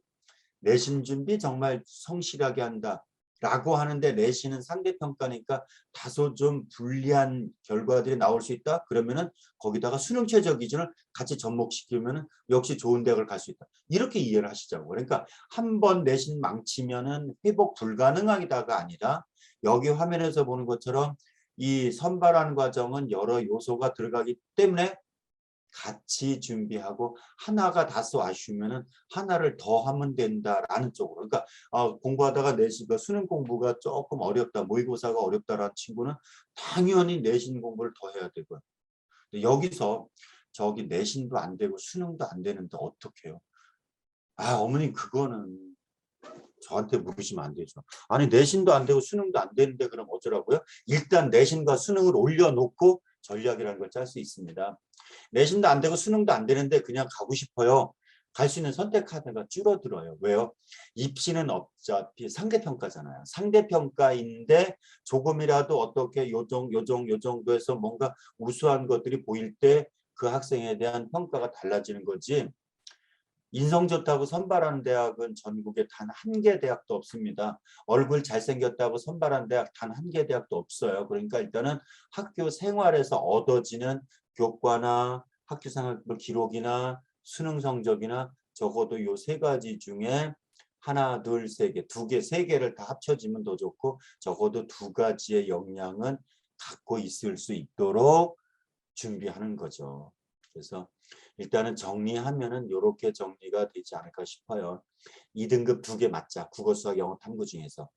내신 준비 정말 성실하게 한다라고 하는데 내신은 상대평가니까 다소 좀 불리한 결과들이 나올 수 있다. 그러면은 거기다가 수능 최저 기준을 같이 접목시키면은 역시 좋은 대학을 갈 수 있다. 이렇게 이해를 하시자고. 그러니까 한 번 내신 망치면은 회복 불가능하다가 아니라 여기 화면에서 보는 것처럼 이 선발하는 과정은 여러 요소가 들어가기 때문에 같이 준비하고 하나가 다소 아쉬우면은 하나를 더 하면 된다라는 쪽으로. 그러니까 공부하다가 내신 수능 공부가 조금 어렵다, 모의고사가 어렵다라는 친구는 당연히 내신 공부를 더 해야 되고요. 여기서 저기 내신도 안 되고 수능도 안 되는데 어떡해요? 어머님 그거는 저한테 물으시면 안 되죠. 아니 내신도 안 되고 수능도 안 되는데 그럼 어쩌라고요? 일단 내신과 수능을 올려놓고 전략이라는 걸 짤 수 있습니다. 내신도 안 되고 수능도 안 되는데 그냥 가고 싶어요. 갈 수 있는 선택 카드가 줄어들어요. 왜요? 입시는 어차피 상대평가잖아요. 상대평가인데 조금이라도 어떻게 요 정도에서 뭔가 우수한 것들이 보일 때 그 학생에 대한 평가가 달라지는 거지. 인성 좋다고 선발하는 대학은 전국에 단 한 개 대학도 없습니다. 얼굴 잘생겼다고 선발하는 대학 단 한 개 대학도 없어요. 그러니까 일단은 학교 생활에서 얻어지는 교과나 학교 생활 기록이나 수능 성적이나 적어도 요 세 가지 중에 하나, 둘, 세 개, 두 개, 세 개를 다 합쳐지면 더 좋고 적어도 두 가지의 역량은 갖고 있을 수 있도록 준비하는 거죠. 그래서 일단은 정리하면은 이렇게 정리가 되지 않을까 싶어요. 2등급 2개 맞자. 국어, 수학, 영어, 탐구 중에서.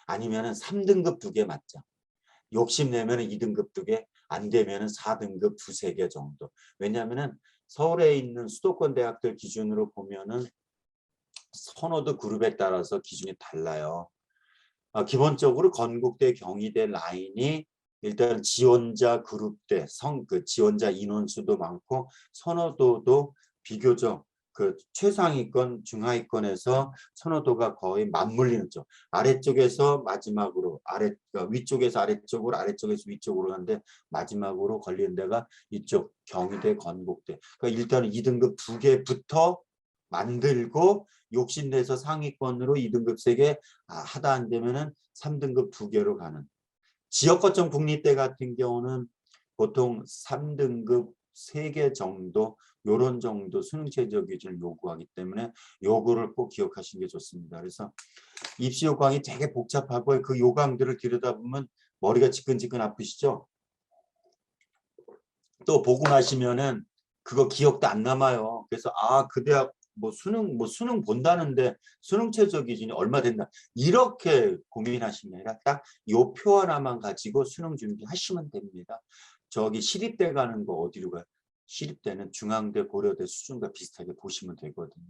아니면은 3등급 2개 맞자. 욕심내면 2등급 2개, 안 되면 4등급 2~3개 정도. 왜냐하면 서울에 있는 수도권 대학들 기준으로 보면은 선호도 그룹에 따라서 기준이 달라요. 기본적으로 건국대, 경희대 라인이 일단 지원자 그룹대, 지원자 인원수도 많고 선호도도 비교적 그 최상위권, 중하위권에서 선호도가 거의 맞물리는 쪽. 아래쪽에서 마지막으로 그러니까 위쪽에서 아래쪽으로, 아래쪽에서 위쪽으로 가는데 마지막으로 걸리는 데가 이쪽 경희대, 건국대. 그러니까 일단은 2등급 2개부터 만들고 욕심내서 상위권으로 2등급 3개 하다 안 되면은 3등급 2개로 가는. 지역 거점 국립대 같은 경우는 보통 3등급 3개 정도 요런 정도 수능 최저 기준을 요구하기 때문에 요거를 꼭 기억하시는 게 좋습니다. 그래서 입시 요강이 되게 복잡하고 그 요강들을 들여다보면 머리가 지끈지끈 아프시죠? 또 보고 나시면은 그거 기억도 안 남아요. 그래서 그 대학 수능 본다는데 수능 최저 기준이 얼마 된다. 이렇게 고민하시는 게 아니라 딱 요 표 하나만 가지고 수능 준비하시면 됩니다. 저기 시립대 가는 거 어디로 가요? 시립대는 중앙대, 고려대 수준과 비슷하게 보시면 되거든요.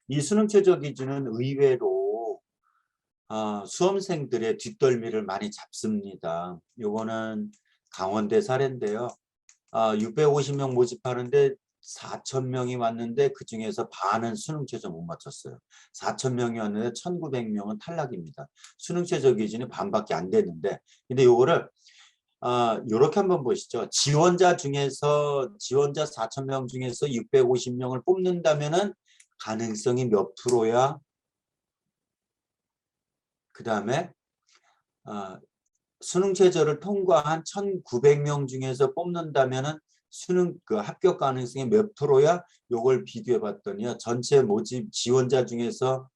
이 수능 최저 기준은 의외로 수험생들의 뒷덜미를 많이 잡습니다. 요거는 강원대 사례인데요. 650명 모집하는데 4,000명이 왔는데 그중에서 반은 수능 최저 못 맞췄어요. 4,000명이 왔는데 1,900명은 탈락입니다. 수능 최저 기준이 반밖에 안 됐는데 근데 요거를 요렇게 한번 보시죠. 지원자 4,000명 중에서 650명을 뽑는다면은 가능성이 몇 프로야? 그 다음에 수능 최저를 통과한 1,900명 중에서 뽑는다면은 수능 합격 가능성이 몇 프로야? 요걸 비교해 봤더니요. 전체 모집 지원자 중에서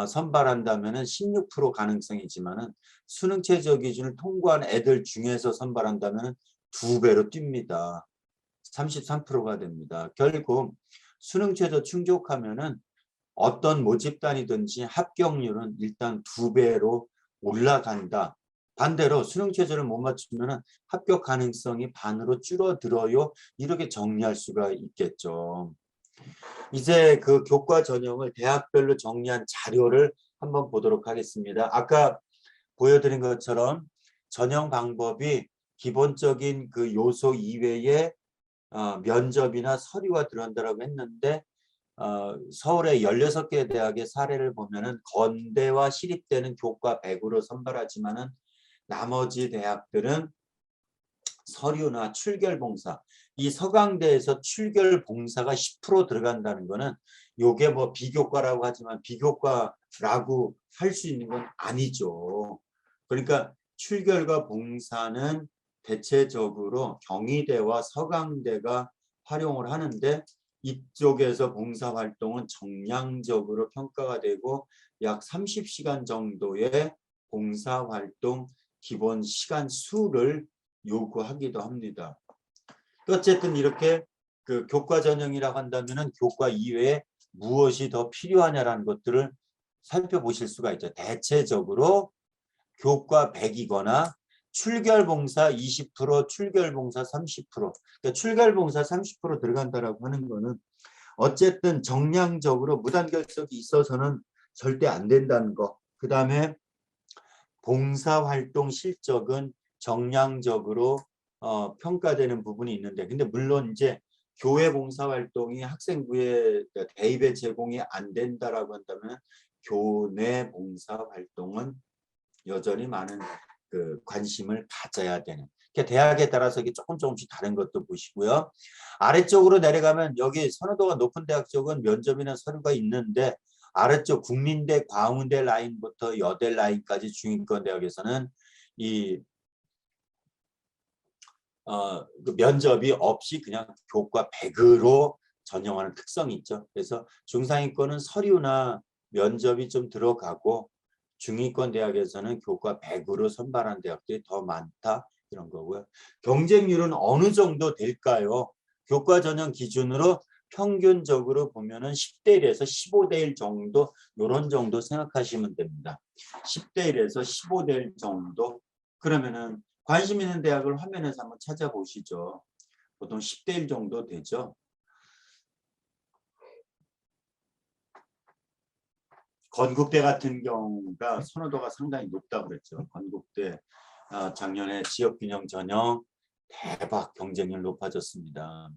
선발한다면은 16% 가능성이지만은 수능 최저 기준을 통과한 애들 중에서 선발한다면은 2배로 뜁니다. 33%가 됩니다. 결국 수능 최저 충족하면은 어떤 모집단이든지 합격률은 일단 2배로 올라간다. 반대로 수능 최저를 못 맞추면 합격 가능성이 반으로 줄어들어요. 이렇게 정리할 수가 있겠죠. 이제 그 교과 전형을 대학별로 정리한 자료를 한번 보도록 하겠습니다. 아까 보여드린 것처럼 전형 방법이 기본적인 그 요소 이외에 면접이나 서류가 들어간다고 했는데 서울의 16개 대학의 사례를 보면은 건대와 시립대는 교과 100으로 선발하지만은 나머지 대학들은 서류나 출결봉사, 이 서강대에서 출결봉사가 10% 들어간다는 거는 요게 뭐 비교과라고 하지만 비교과라고 할 수 있는 건 아니죠. 그러니까 출결과 봉사는 대체적으로 경희대와 서강대가 활용을 하는데 이쪽에서 봉사활동은 정량적으로 평가가 되고 약 30시간 정도의 봉사활동 기본 시간 수를 요구하기도 합니다. 어쨌든 이렇게 그 교과 전형이라고 한다면은 교과 이외에 무엇이 더 필요하냐라는 것들을 살펴보실 수가 있죠. 대체적으로 교과 100이거나 출결봉사 20%, 출결봉사 30%. 그러니까 출결봉사 30% 들어간다라고 하는 거는 어쨌든 정량적으로 무단결석이 있어서는 절대 안 된다는 거. 그 다음에 봉사활동 실적은 정량적으로 평가되는 부분이 있는데 근데 물론 이제 교회 봉사활동이 학생부에 대입에 제공이 안 된다라고 한다면 교내 봉사활동은 여전히 많은 그 관심을 가져야 되는. 그러니까 대학에 따라서 이게 조금씩 다른 것도 보시고요. 아래쪽으로 내려가면 여기 선호도가 높은 대학 쪽은 면접이나 서류가 있는데 아래쪽 국민대, 광운대 라인부터 여대 라인까지 중위권 대학에서는 이 그 면접이 없이 그냥 교과 100으로 전형하는 특성이 있죠. 그래서 중상위권은 서류나 면접이 좀 들어가고 중위권 대학에서는 교과 100으로 선발한 대학들이 더 많다. 이런 거고요. 경쟁률은 어느 정도 될까요? 교과 전형 기준으로 평균적으로 보면은 10대 1에서 15대 1 정도 이런 정도 생각하시면 됩니다. 10대 1에서 15대 1 정도. 그러면은 관심 있는 대학을 화면에서 한번 찾아보시죠. 보통 10대 1 정도 되죠. 건국대 같은 경우가 선호도가 상당히 높다고 그랬죠. 건국대 작년에 지역균형 전형 대박 경쟁률 높아졌습니다.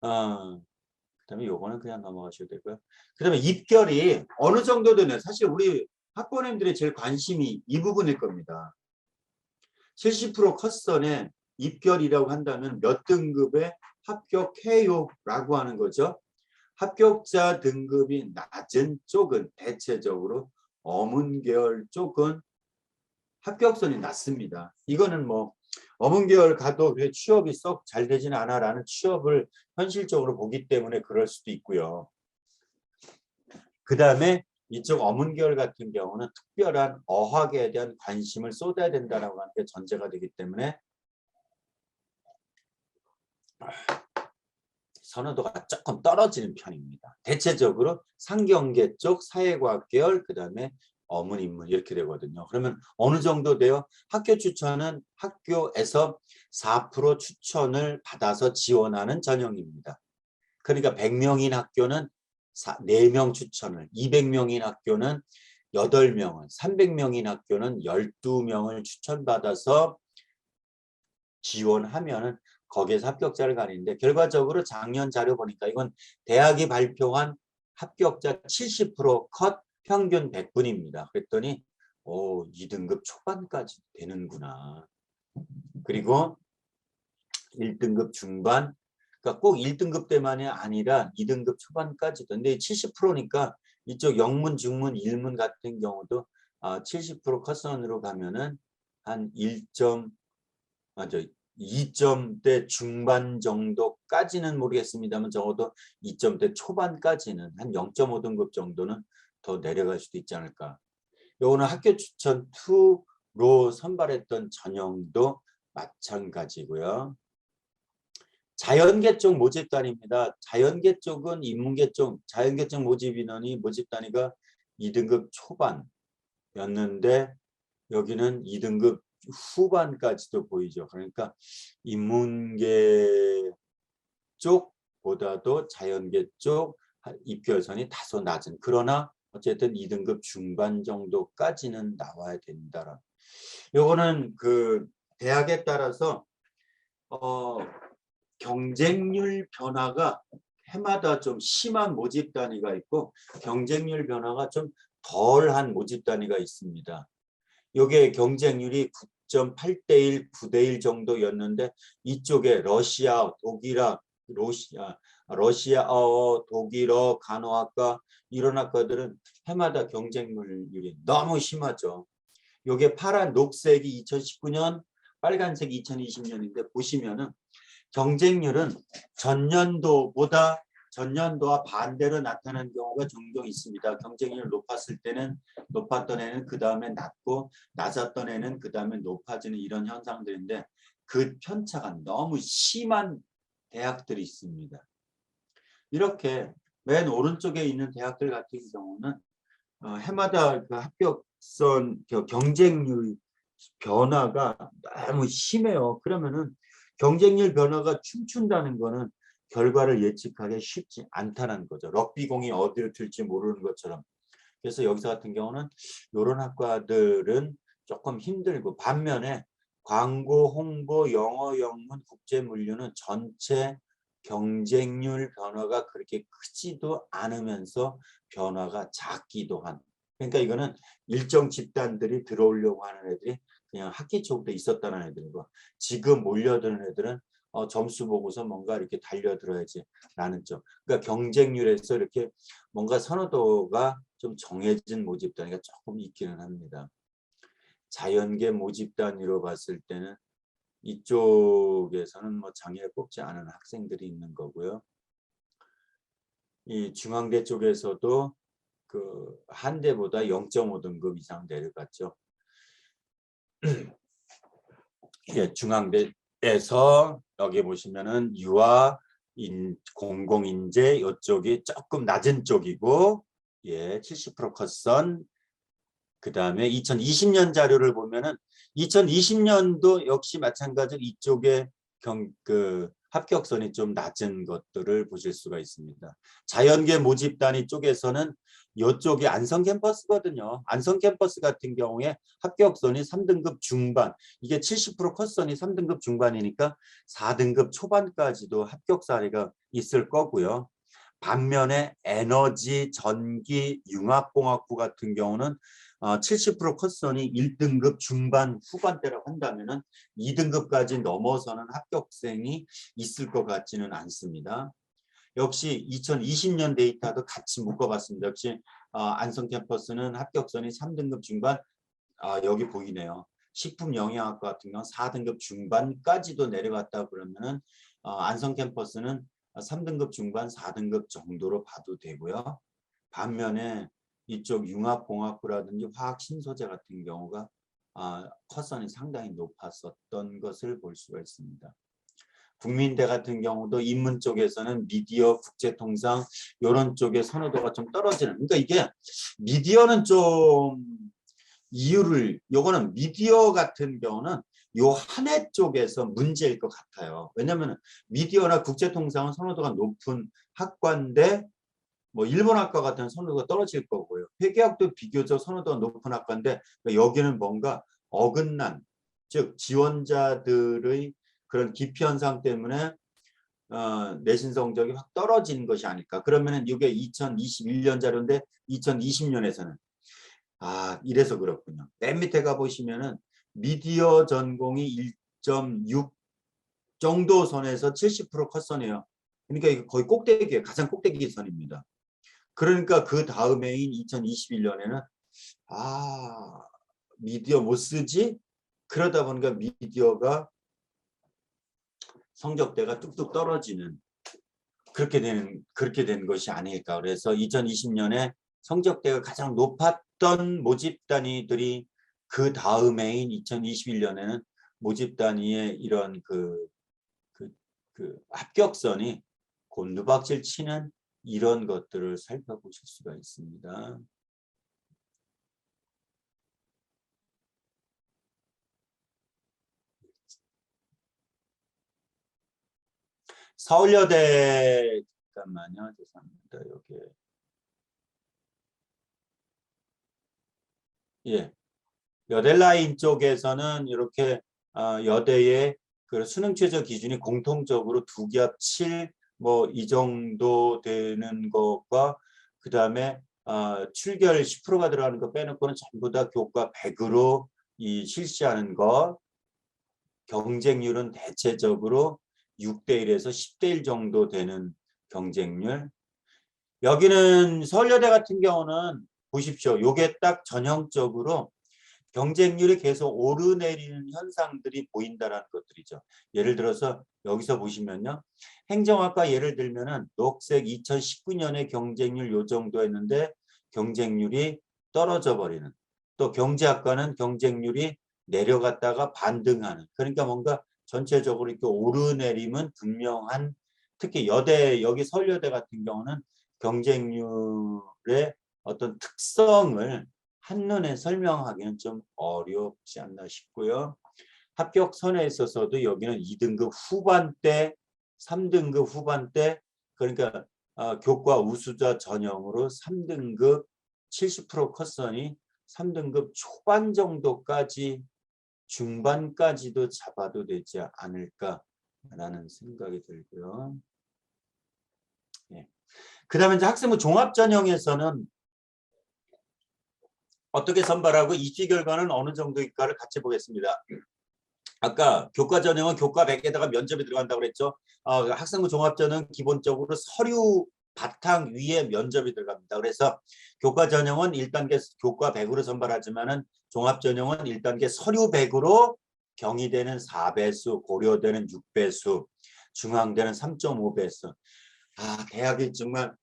그다음에 요거는 그냥 넘어가셔도 되고요. 그다음에 입결이 어느 정도 되는 사실 우리 학부모님들이 제일 관심이 이 부분일 겁니다. 70% 컷선에 입결이라고 한다면 몇 등급에 합격해요라고 하는 거죠. 합격자 등급이 낮은 쪽은 대체적으로 어문계열 쪽은 합격선이 낮습니다. 이거는 뭐 어문계열 가도 왜 취업이 썩 잘 되진 않아라는 취업을 현실적으로 보기 때문에 그럴 수도 있고요. 그 다음에 이쪽 어문계열 같은 경우는 특별한 어학에 대한 관심을 쏟아야 된다라고 하는 게 전제가 되기 때문에 선호도가 조금 떨어지는 편입니다. 대체적으로 상경계 쪽 사회과학 계열, 그 다음에 어문, 인문 이렇게 되거든요. 그러면 어느 정도 돼요? 학교 추천은 학교에서 4% 추천을 받아서 지원하는 전형입니다. 그러니까 100명인 학교는 4명 추천을, 200명인 학교는 8명을, 300명인 학교는 12명을 추천받아서 지원하면은 거기에서 합격자를 가리는데 결과적으로 작년 자료 보니까 이건 대학이 발표한 합격자 70%컷 평균 100분입니다. 그랬더니 2등급 초반까지 되는구나. 그리고 1등급 중반, 그러니까 꼭 1등급 때만이 아니라 2등급 초반까지도. 근데 70%니까 이쪽 영문, 중문, 일문 같은 경우도 70% 컷선으로 가면은 한 2점대 중반 정도까지는 모르겠습니다만 적어도 2점대 초반까지는 한 0.5등급 정도는 더 내려갈 수도 있지 않을까. 요거는 학교 추천 2로 선발했던 전형도 마찬가지고요. 자연계 쪽 모집단입니다. 자연계 쪽은 인문계 쪽, 자연계 쪽 모집 인원이 모집 단위가 2등급 초반이었는데 여기는 2등급 후반까지도 보이죠. 그러니까 인문계 쪽보다도 자연계 쪽 입결선이 다소 낮은, 그러나 어쨌든 2등급 중반 정도까지는 나와야 된다. 요거는 그 대학에 따라서 경쟁률 변화가 해마다 좀 심한 모집 단위가 있고 경쟁률 변화가 좀 덜한 모집 단위가 있습니다. 요게 경쟁률이 9.8대 1, 9대 1 정도였는데 이쪽에 러시아, 독일어, 간호학과 이런 학과들은 해마다 경쟁률이 너무 심하죠. 요게 파란 녹색이 2019년, 빨간색이 2020년인데 보시면은 경쟁률은 전년도와 반대로 나타나는 경우가 종종 있습니다. 경쟁률 높았던 애는 그 다음에 낮고 낮았던 애는 그 다음에 높아지는 이런 현상들인데 그 편차가 너무 심한 대학들이 있습니다. 이렇게 맨 오른쪽에 있는 대학들 같은 경우는 해마다 그 합격선 경쟁률 변화가 너무 심해요. 그러면은 경쟁률 변화가 춤춘다는 거는 결과를 예측하기 쉽지 않다는 거죠. 럭비공이 어디로 튈지 모르는 것처럼. 그래서 여기서 같은 경우는 이런 학과들은 조금 힘들고, 반면에 광고, 홍보, 영어, 영문, 국제물류는 전체 경쟁률 변화가 그렇게 크지도 않으면서 변화가 작기도 한. 그러니까 이거는 일정 집단들이 들어오려고 하는 애들이 그냥 학기 초부터 있었다는 애들이고, 지금 몰려드는 애들은 점수 보고서 뭔가 이렇게 달려들어야지 라는 점. 그러니까 경쟁률에서 이렇게 뭔가 선호도가 좀 정해진 모집 단위가 조금 있기는 합니다. 자연계 모집 단위로 봤을 때는 이쪽에서는 뭐 장애를 뽑지 않은 학생들이 있는 거고요. 이 중앙대 쪽에서도 그 한대보다 0.5등급 이상 내려갔죠. 예, 중앙대에서 여기 보시면은 유아, 공공인재 이쪽이 조금 낮은 쪽이고, 예, 70% 컷선 그다음에 2020년 자료를 보면은 2020년도 역시 마찬가지로 이쪽에 합격선이 좀 낮은 것들을 보실 수가 있습니다. 자연계 모집 단위 쪽에서는 이쪽이 안성 캠퍼스거든요. 안성 캠퍼스 같은 경우에 합격선이 3등급 중반, 이게 70% 컷선이 3등급 중반이니까 4등급 초반까지도 합격 사례가 있을 거고요. 반면에 에너지, 전기, 융합공학부 같은 경우는 70% 컷선이 1등급 중반 후반대라고 한다면은 2등급까지 넘어서는 합격생이 있을 것 같지는 않습니다. 역시 2020년 데이터도 같이 묶어봤습니다. 역시 안성 캠퍼스는 합격선이 3등급 중반, 여기 보이네요. 식품영양학과 같은 경우는 4등급 중반까지도 내려갔다 그러면은 안성 캠퍼스는 3등급 중반, 4등급 정도로 봐도 되고요. 반면에 이쪽 융합공학부라든지 화학신소재 같은 경우가 컷선이 상당히 높았었던 것을 볼 수가 있습니다. 국민대 같은 경우도 인문 쪽에서는 미디어, 국제통상 이런 쪽의 선호도가 좀 떨어지는, 그러니까 이게 미디어는 좀 요거는 미디어 같은 경우는 요 한 해 쪽에서 문제일 것 같아요. 왜냐하면 미디어나 국제통상은 선호도가 높은 학과인데 뭐 일본학과 같은 선호도가 떨어질 거고요. 회계학도 비교적 선호도가 높은 학과인데 여기는 뭔가 어긋난, 즉 지원자들의 그런 기피 현상 때문에 내신 성적이 확 떨어지는 것이 아닐까. 그러면은 이게 2021년 자료인데 2020년에서는 이래서 그렇군요. 맨 밑에 가보시면은 미디어 전공이 1.6 정도 선에서 70% 컷선이에요. 그러니까 이거 거의 꼭대기예요. 가장 꼭대기 선입니다. 그러니까 그 다음해인 2021년에는 미디어 못 쓰지? 그러다 보니까 미디어가 성적대가 뚝뚝 떨어지는 그렇게 된 것이 아닐까. 그래서 2020년에 성적대가 가장 높았던 모집 단위들이 그 다음해인 2021년에는 모집 단위의 이런 합격선이 곤두박질 치는 이런 것들을 살펴보실 수가 있습니다. 서울여대, 잠깐만요. 죄송합니다. 여기. 예. 여대라인 쪽에서는 이렇게 여대의 그 수능 최저 기준이 공통적으로 2기합 7, 뭐 이 정도 되는 것과 그 다음에 출결 10%가 들어가는 거 빼놓고는 전부 다 교과 100으로 실시하는 것, 경쟁률은 대체적으로 6대1에서 10대1 정도 되는 경쟁률. 여기는 서울여대 같은 경우는 보십시오. 이게 딱 전형적으로 경쟁률이 계속 오르내리는 현상들이 보인다는 것들이죠. 예를 들어서 여기서 보시면요. 행정학과 예를 들면은 녹색 2019년에 경쟁률 요 정도였는데 경쟁률이 떨어져 버리는. 또 경제학과는 경쟁률이 내려갔다가 반등하는. 그러니까 뭔가 전체적으로 이렇게 오르내림은 분명한, 특히 여대, 여기 서울여대 같은 경우는 경쟁률의 어떤 특성을 한눈에 설명하기는 좀 어렵지 않나 싶고요. 합격선에 있어서도 여기는 2등급 후반대, 3등급 후반대, 그러니까 교과 우수자 전형으로 3등급 70% 컷선이 3등급 초반 정도까지, 중반까지도 잡아도 되지 않을까라는 생각이 들고요. 예. 그 다음에 이제 학생부 종합전형에서는 어떻게 선발하고 입시 결과는 어느 정도일까를 같이 보겠습니다. 아까 교과 전형은 교과 100에다가 면접이 들어간다고 그랬죠. 학생부 종합전형은 기본적으로 서류 바탕 위에 면접이 들어갑니다. 그래서 교과 전형은 1단계 교과 100으로 선발하지만은 종합전형은 1단계 서류 100으로 경희대는 4배수, 고려대는 6배수, 중앙대는 3.5배수. 대학이 정말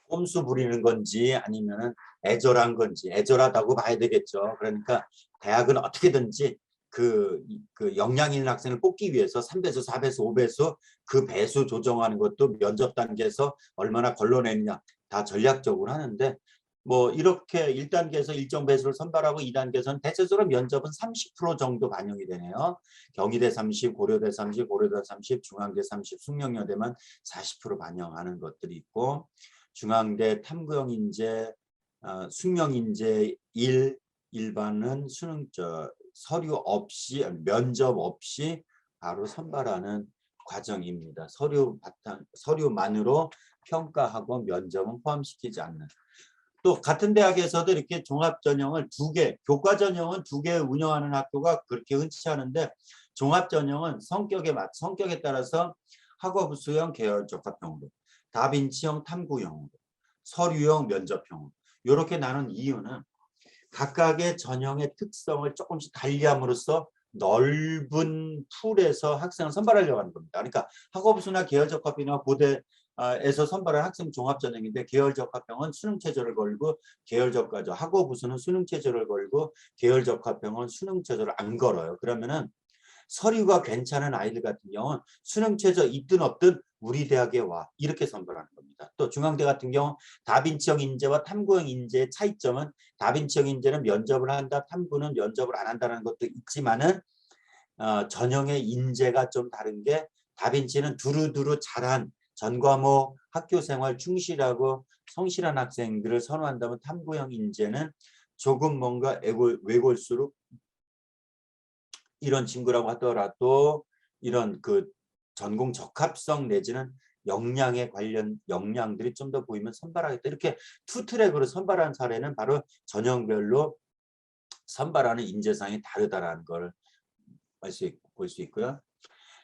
꼼수 부리는 건지 아니면은 애절한 건지, 애절하다고 봐야 되겠죠. 그러니까 대학은 어떻게든지 그 역량 있는 학생을 뽑기 위해서 3배수, 4배수, 5배수 그 배수 조정하는 것도 면접 단계에서 얼마나 걸러내느냐 다 전략적으로 하는데 뭐 이렇게 1단계에서 일정 배수를 선발하고 2단계에서는 대체적으로 면접은 30% 정도 반영이 되네요. 경희대 30, 고려대 30, 고려대 30, 중앙대 30, 숙명여대만 40% 반영하는 것들이 있고 중앙대 탐구형 인재, 숙명인재 1, 일반은 서류 없이 면접 없이 바로 선발하는 과정입니다. 서류만으로 평가하고 면접은 포함시키지 않는. 또 같은 대학에서도 이렇게 종합전형을 2개, 교과전형은 2개 운영하는 학교가 그렇게 흔치 않은데 종합전형은 성격에 따라서 학업 수형 계열 적합형으로, 다빈치형 탐구형으로, 서류형 면접형으로 이렇게 나눈 이유는 각각의 전형의 특성을 조금씩 달리함으로써 넓은 풀에서 학생을 선발하려고 하는 겁니다. 그러니까 학업수나 계열적합이나 고대에서 선발한 학생 종합전형인데 계열적합형은 수능체제를 걸고 학업우수는 수능체제를 걸고 계열적합형은 수능체제를 안 걸어요. 그러면은 서류가 괜찮은 아이들 같은 경우는 수능 최저 있든 없든 우리 대학에 와 이렇게 선발하는 겁니다. 또 중앙대 같은 경우 다빈치형 인재와 탐구형 인재의 차이점은 다빈치형 인재는 면접을 한다, 탐구는 면접을 안 한다는 것도 있지만은 전형의 인재가 좀 다른 게 다빈치는 두루두루 잘한 전과목 학교생활 충실하고 성실한 학생들을 선호한다면 탐구형 인재는 조금 뭔가 외골수록 이런 친구라고 하더라도 이런 그 전공 적합성 내지는 역량에 관련 역량들이 좀 더 보이면 선발하겠다. 이렇게 투 트랙으로 선발한 사례는 바로 전형별로 선발하는 인재상이 다르다라는 걸 볼 수 있고요.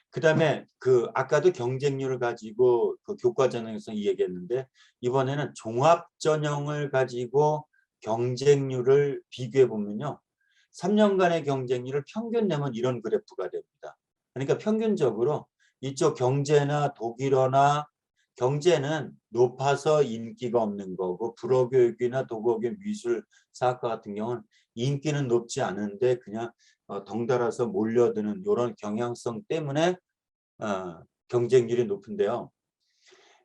그 다음에 아까도 경쟁률을 가지고 그 교과전형에서 얘기했는데 이번에는 종합전형을 가지고 경쟁률을 비교해 보면요. 3년간의 경쟁률을 평균 내면 이런 그래프가 됩니다. 그러니까 평균적으로 이쪽 경제나 독일어나 경제는 높아서 인기가 없는 거고 불어교육이나 도교육 미술사학과 같은 경우는 인기는 높지 않은데 그냥 덩달아서 몰려드는 이런 경향성 때문에 경쟁률이 높은데요.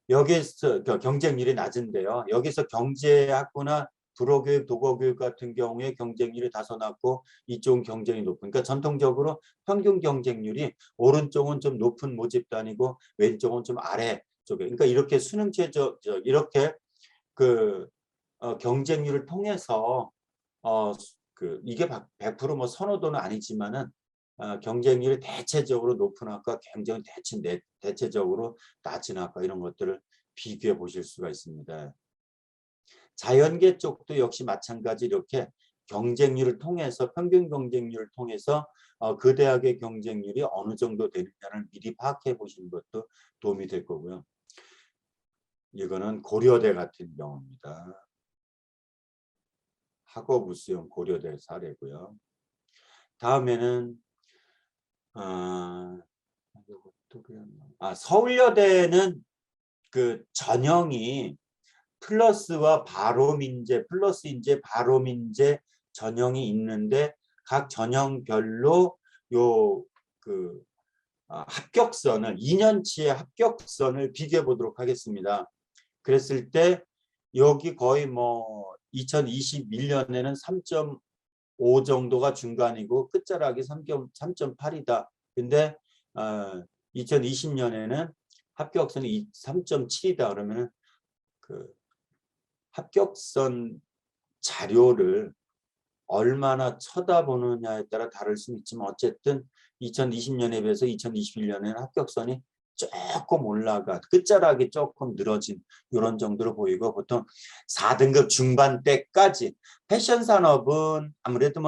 여기서 경쟁률이 낮은데요. 여기서 경제학부나 불어교육, 도거교육 같은 경우에 경쟁률이 다소 낮고 이쪽은 경쟁이 높은. 그러니까 전통적으로 평균 경쟁률이 오른쪽은 좀 높은 모집단이고 왼쪽은 좀 아래 쪽에. 그러니까 이렇게 수능 최저 이렇게 경쟁률을 통해서 이게 100% 선호도는 아니지만은 경쟁률이 대체적으로 높은 학과, 경쟁 대체적으로 낮은 학과 이런 것들을 비교해 보실 수가 있습니다. 자연계 쪽도 역시 마찬가지 이렇게 경쟁률을 통해서 평균 경쟁률을 통해서 그 대학의 경쟁률이 어느 정도 되느냐를 미리 파악해 보시는 것도 도움이 될 거고요. 이거는 고려대 같은 경우입니다. 학업우수형 고려대 사례고요. 다음에는 서울여대는 그 전형이 플러스와 바로민재, 플러스 인재, 바로민재 전형이 있는데 각 전형별로 합격선을 2년치의 합격선을 비교해 보도록 하겠습니다. 그랬을 때 여기 거의 뭐 2021년에는 3.5 정도가 중간이고 끝자락이 3.8이다. 근데 2020년에는 합격선이 3.7이다. 그러면은 합격선 자료를 얼마나 쳐다보느냐에 따라 다를 수는 있지만 어쨌든 2020년에 비해서 2021년에는 합격선이 조금 올라가 끝자락이 조금 늘어진 이런 정도로 보이고 보통 4등급 중반대까지 패션 산업은 아무래도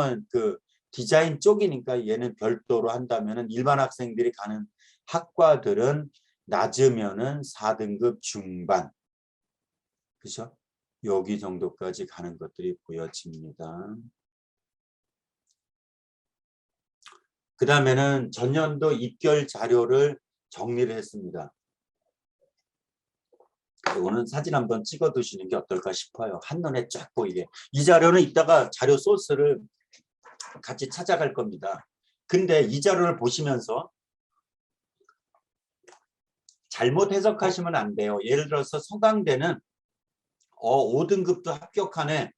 디자인 쪽이니까 얘는 별도로 한다면은 일반 학생들이 가는 학과들은 낮으면은 4등급 중반 그죠? 여기 정도까지 가는 것들이 보여집니다. 그 다음에는 전년도 입결 자료를 정리를 했습니다. 이거는 사진 한번 찍어 두시는 게 어떨까 싶어요. 한눈에 쫙 보이게. 이 자료는 이따가 자료 소스를 같이 찾아갈 겁니다. 근데 이 자료를 보시면서 잘못 해석하시면 안 돼요. 예를 들어서 서강대는 5등급도 합격하네.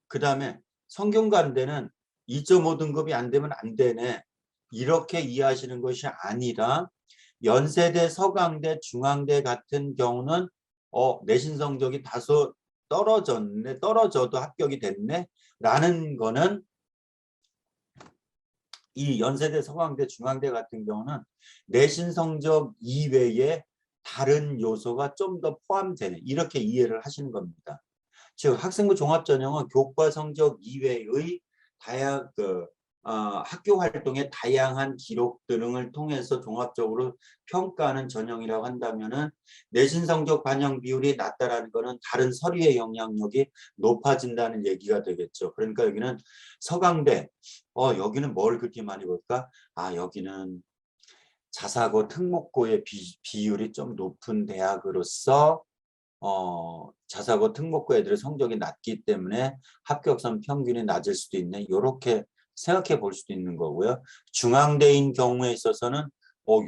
그 다음에 성균관대는 2.5등급이 안 되면 안 되네. 이렇게 이해하시는 것이 아니라 연세대, 서강대, 중앙대 같은 경우는 내신 성적이 다소 떨어졌네. 떨어져도 합격이 됐네. 라는 거는 이 연세대, 서강대, 중앙대 같은 경우는 내신 성적 이외에 다른 요소가 좀 더 포함되네. 이렇게 이해를 하시는 겁니다. 즉 학생부 종합전형은 교과 성적 이외의 학교 활동의 다양한 기록 등을 통해서 종합적으로 평가하는 전형이라고 한다면은 내신 성적 반영 비율이 낮다라는 것은 다른 서류의 영향력이 높아진다는 얘기가 되겠죠. 그러니까 여기는 서강대, 여기는 뭘 그렇게 많이 볼까? 여기는 자사고 특목고의 비율이 좀 높은 대학으로서 자사고 특목고 애들의 성적이 낮기 때문에 합격선 평균이 낮을 수도 있네. 이렇게 생각해 볼 수도 있는 거고요. 중앙대인 경우에 있어서는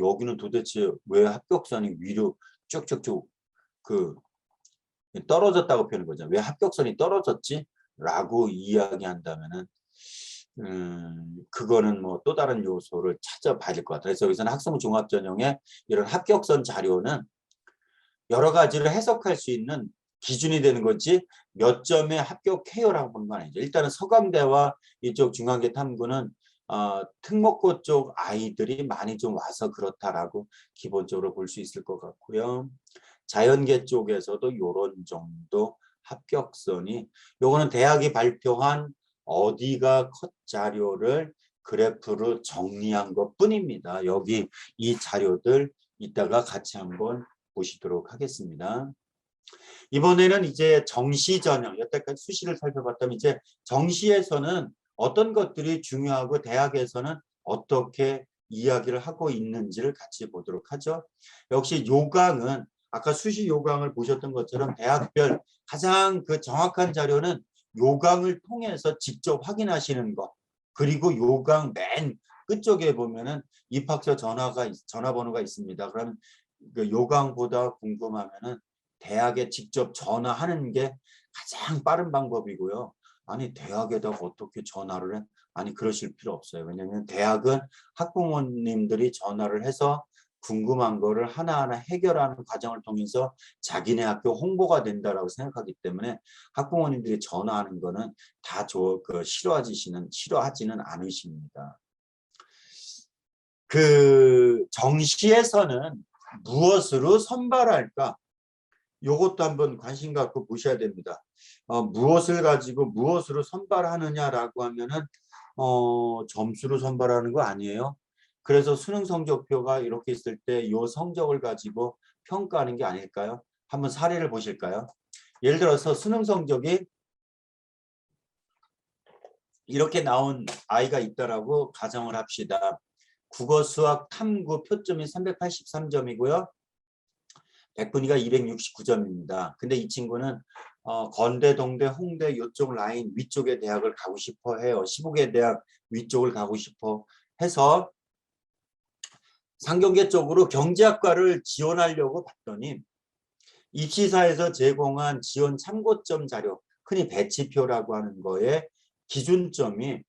여기는 도대체 왜 합격선이 위로 쭉쭉쭉 떨어졌다고 표현한 거죠. 왜 합격선이 떨어졌지? 라고 이야기한다면은 그거는 뭐 또 다른 요소를 찾아봐야 될 것 같아요. 그래서 여기서는 학생부 종합전형의 이런 합격선 자료는 여러 가지를 해석할 수 있는 기준이 되는 거지 몇 점에 합격해요라고 보는 건 아니죠. 일단은 서강대와 이쪽 중앙대 탐구는 특목고 쪽 아이들이 많이 좀 와서 그렇다라고 기본적으로 볼 수 있을 것 같고요. 자연계 쪽에서도 이런 정도 합격선이 요거는 대학이 발표한 어디가 컷 자료를 그래프로 정리한 것뿐입니다. 여기 이 자료들 이따가 같이 한번 보시도록 하겠습니다. 이번에는 이제 정시 전형, 여태까지 수시를 살펴봤다면 이제 정시에서는 어떤 것들이 중요하고 대학에서는 어떻게 이야기를 하고 있는지를 같이 보도록 하죠. 역시 요강은 아까 수시 요강을 보셨던 것처럼 대학별 가장 그 정확한 자료는 요강을 통해서 직접 확인하시는 것. 그리고 요강 맨 끝쪽에 보면은 입학처 전화번호가 있습니다. 그러면 그 요강보다 궁금하면은 대학에 직접 전화하는 게 가장 빠른 방법이고요. 아니 대학에다가 어떻게 전화를 해? 아니 그러실 필요 없어요. 왜냐하면 대학은 학부모님들이 전화를 해서 궁금한 거를 하나하나 해결하는 과정을 통해서 자기네 학교 홍보가 된다라고 생각하기 때문에 학부모님들이 전화하는 거는 다 싫어하지는 않으십니다. 그 정시에서는 무엇으로 선발할까? 요것도 한번 관심 갖고 보셔야 됩니다. 무엇을 가지고 무엇으로 선발하느냐라고 하면은 점수로 선발하는 거 아니에요. 그래서 수능 성적표가 이렇게 있을 때 요 성적을 가지고 평가하는 게 아닐까요? 한번 사례를 보실까요? 예를 들어서 수능 성적이 이렇게 나온 아이가 있다라고 가정을 합시다. 국어, 수학, 탐구 표점이 383점이고요. 백분위가 269점입니다. 근데 이 친구는 건대, 동대, 홍대 이쪽 라인 위쪽의 대학을 가고 싶어 해요. 15개 대학 위쪽을 가고 싶어 해서 상경계 쪽으로 경제학과를 지원하려고 봤더니 입시사에서 제공한 지원 참고점 자료, 흔히 배치표라고 하는 거에 기준점이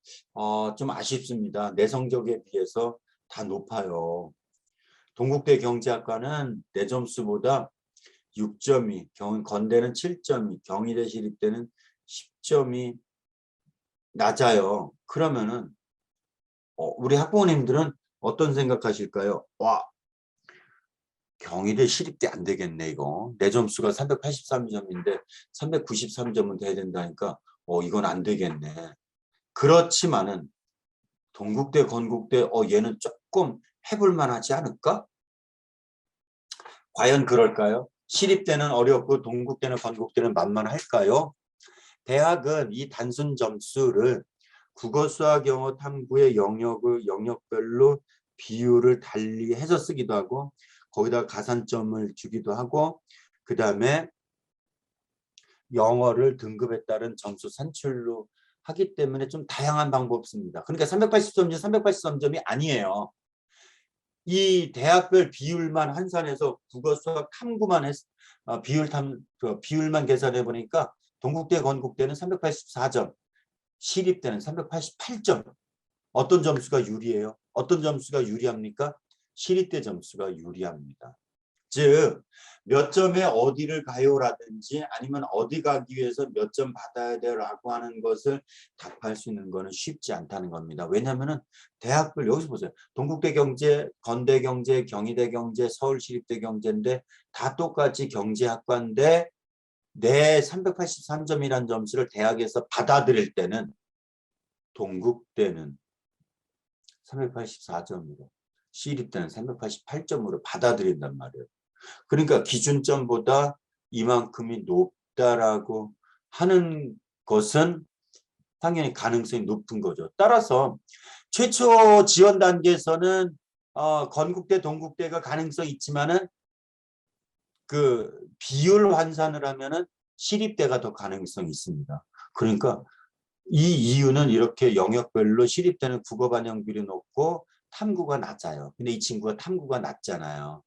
좀 아쉽습니다. 내 성적에 비해서 다 높아요. 동국대 경제학과는 내 점수보다 6점이, 건대는 7점이, 경희대 시립대는 10점이 낮아요. 그러면은 우리 학부모님들은 어떤 생각하실까요? 와, 경희대 시립대 안 되겠네 이거. 내 점수가 383점인데 393점은 돼야 된다니까 이건 안 되겠네. 그렇지만은 동국대, 건국대 얘는 조금 해볼 만하지 않을까? 과연 그럴까요? 시립대는 어렵고 동국대나 건국대는 만만할까요? 대학은 이 단순 점수를 국어, 수학, 영어, 탐구의 영역별로 비율을 달리해서 쓰기도 하고 거기다 가산점을 주기도 하고 그 다음에 영어를 등급에 따른 점수 산출로 하기 때문에 좀 다양한 방법이 있습니다. 그러니까 380점 중 383점이 아니에요. 이 대학별 비율만 환산해서 국어, 수학, 탐구만 비율만 계산해 보니까 동국대, 건국대는 384점, 시립대는 388점. 어떤 점수가 유리해요? 어떤 점수가 유리합니까? 시립대 점수가 유리합니다. 즉, 몇 점에 어디를 가요라든지 아니면 어디 가기 위해서 몇 점 받아야 돼라고 하는 것을 답할 수 있는 것은 쉽지 않다는 겁니다. 왜냐하면 대학별 여기서 보세요. 동국대 경제, 건대 경제, 경희대 경제, 서울시립대 경제인데 다 똑같이 경제학과인데 내 383점이라는 점수를 대학에서 받아들일 때는 동국대는 384점으로 시립대는 388점으로 받아들인단 말이에요. 그러니까 기준점보다 이만큼이 높다라고 하는 것은 당연히 가능성이 높은 거죠. 따라서 최초 지원 단계에서는 건국대, 동국대가 가능성이 있지만은 그 비율 환산을 하면은 시립대가 더 가능성이 있습니다. 그러니까 이 이유는 이렇게 영역별로 시립대는 국어 반영 비율이 높고 탐구가 낮아요. 근데 이 친구가 탐구가 낮잖아요.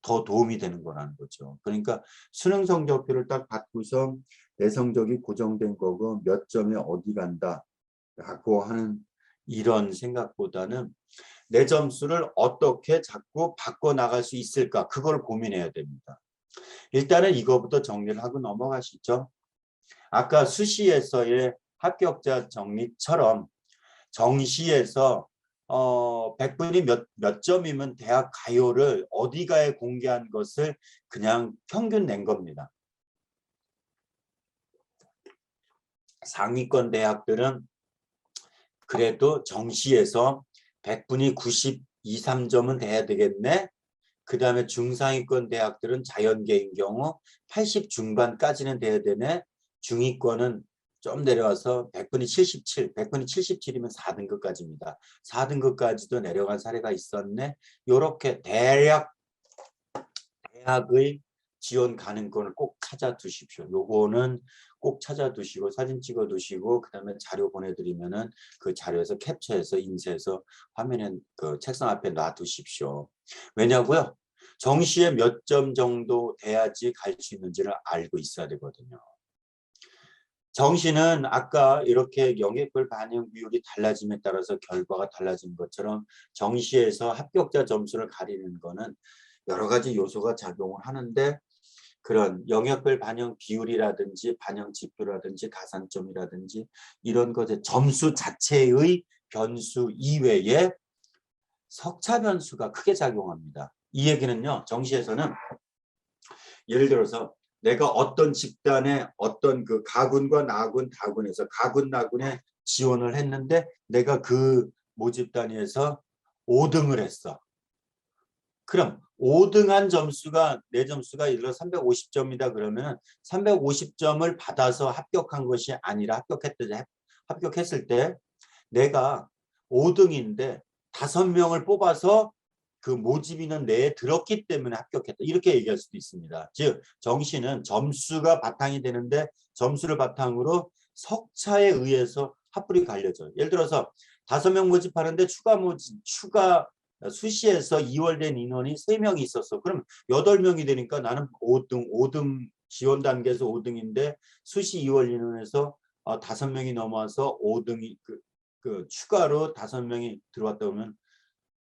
더 도움이 되는 거라는 거죠. 그러니까 수능 성적표를 딱 받고서 내 성적이 고정된 거고 몇 점에 어디 간다라고 하는 이런 생각보다는 내 점수를 어떻게 자꾸 바꿔나갈 수 있을까 그걸 고민해야 됩니다. 일단은 이거부터 정리를 하고 넘어가시죠. 아까 수시에서의 합격자 정리처럼 정시에서 100분이 몇 점이면 대학 가요를 어디가에 공개한 것을 그냥 평균 낸 겁니다. 상위권 대학들은 그래도 정시에서 100분이 92, 3점은 돼야 되겠네. 그 다음에 중상위권 대학들은 자연계인 경우 80 중반까지는 돼야 되네. 중위권은 좀 내려와서 100분이 77, 100분이 77이면 4등급까지입니다. 4등급까지도 내려간 사례가 있었네. 이렇게 대략 대학의 지원 가능권을 꼭 찾아두십시오. 요거는 꼭 찾아두시고 사진 찍어두시고 그 다음에 자료 보내드리면은 그 자료에서 캡처해서 인쇄해서 화면에 그 책상 앞에 놔두십시오. 왜냐고요? 정시에 몇 점 정도 돼야지 갈 수 있는지를 알고 있어야 되거든요. 정시는 아까 이렇게 영역별 반영 비율이 달라짐에 따라서 결과가 달라진 것처럼 정시에서 합격자 점수를 가리는 거는 여러 가지 요소가 작용을 하는데 그런 영역별 반영 비율이라든지 반영 지표라든지 가산점이라든지 이런 것의 점수 자체의 변수 이외에 석차 변수가 크게 작용합니다. 이 얘기는요. 정시에서는 예를 들어서 내가 어떤 집단에 어떤 그 가군과 나군, 다군에서 가군, 나군에 지원을 했는데 내가 그 모집 단위에서 5등을 했어. 그럼 5등한 점수가 내 점수가 예를 들어 350점이다 그러면 350점을 받아서 합격한 것이 아니라 합격했을 때 내가 5등인데 5명을 뽑아서 그 모집 인원 내에 들었기 때문에 합격했다. 이렇게 얘기할 수도 있습니다. 즉 정시는 점수가 바탕이 되는데 점수를 바탕으로 석차에 의해서 합불이 갈려져요. 예를 들어서 5명 모집하는데 추가 수시에서 2월 된 인원이 3명이 있었어. 그럼 8명이 되니까 나는 5등 지원 단계에서 5등인데 수시 2월 인원에서 5명이 넘어와서 5등이 추가로 5명이 들어왔다 보면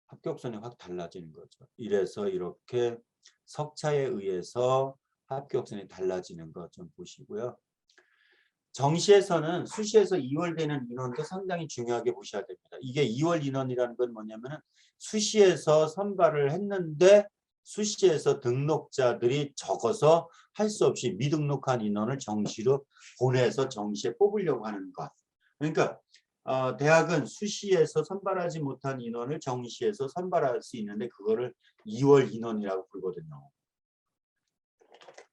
합격선이 확 달라지는 거죠. 이래서 이렇게 석차에 의해서 합격선이 달라지는 거 좀 보시고요. 정시에서는 수시에서 2월 되는 인원도 상당히 중요하게 보셔야 됩니다. 이게 2월 인원이라는 건 뭐냐면은 수시에서 선발을 했는데 수시에서 등록자들이 적어서 할 수 없이 미등록한 인원을 정시로 보내서 정시에 뽑으려고 하는 것. 그러니까 대학은 수시에서 선발하지 못한 인원을 정시에서 선발할 수 있는데 그거를 2월 인원이라고 부르거든요.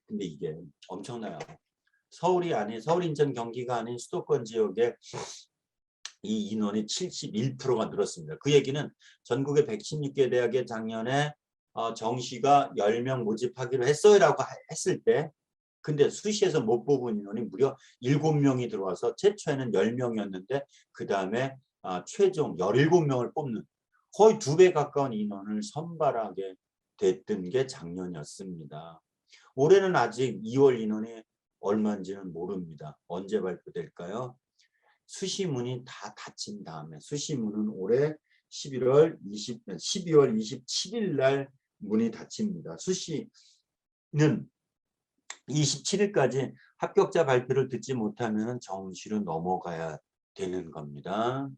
근데 이게 엄청나요. 서울이 아닌 서울, 인천, 경기가 아닌 수도권 지역에 이 인원이 71%가 늘었습니다. 그 얘기는 전국의 116개 대학에 작년에 정시가 10명 모집하기로 했어요라고 했을 때 근데 수시에서 못 뽑은 인원이 무려 7명이 들어와서 최초에는 10명이었는데 그 다음에 최종 17명을 뽑는 거의 2배 가까운 인원을 선발하게 됐던 게 작년이었습니다. 올해는 아직 2월 인원이 얼마인지는 모릅니다. 언제 발표될까요? 수시문이 다 닫힌 다음에, 수시문은 올해 12월 27일 날 문이 닫힙니다. 수시는 27일까지 합격자 발표를 듣지 못하면 정시로 넘어가야 되는 겁니다.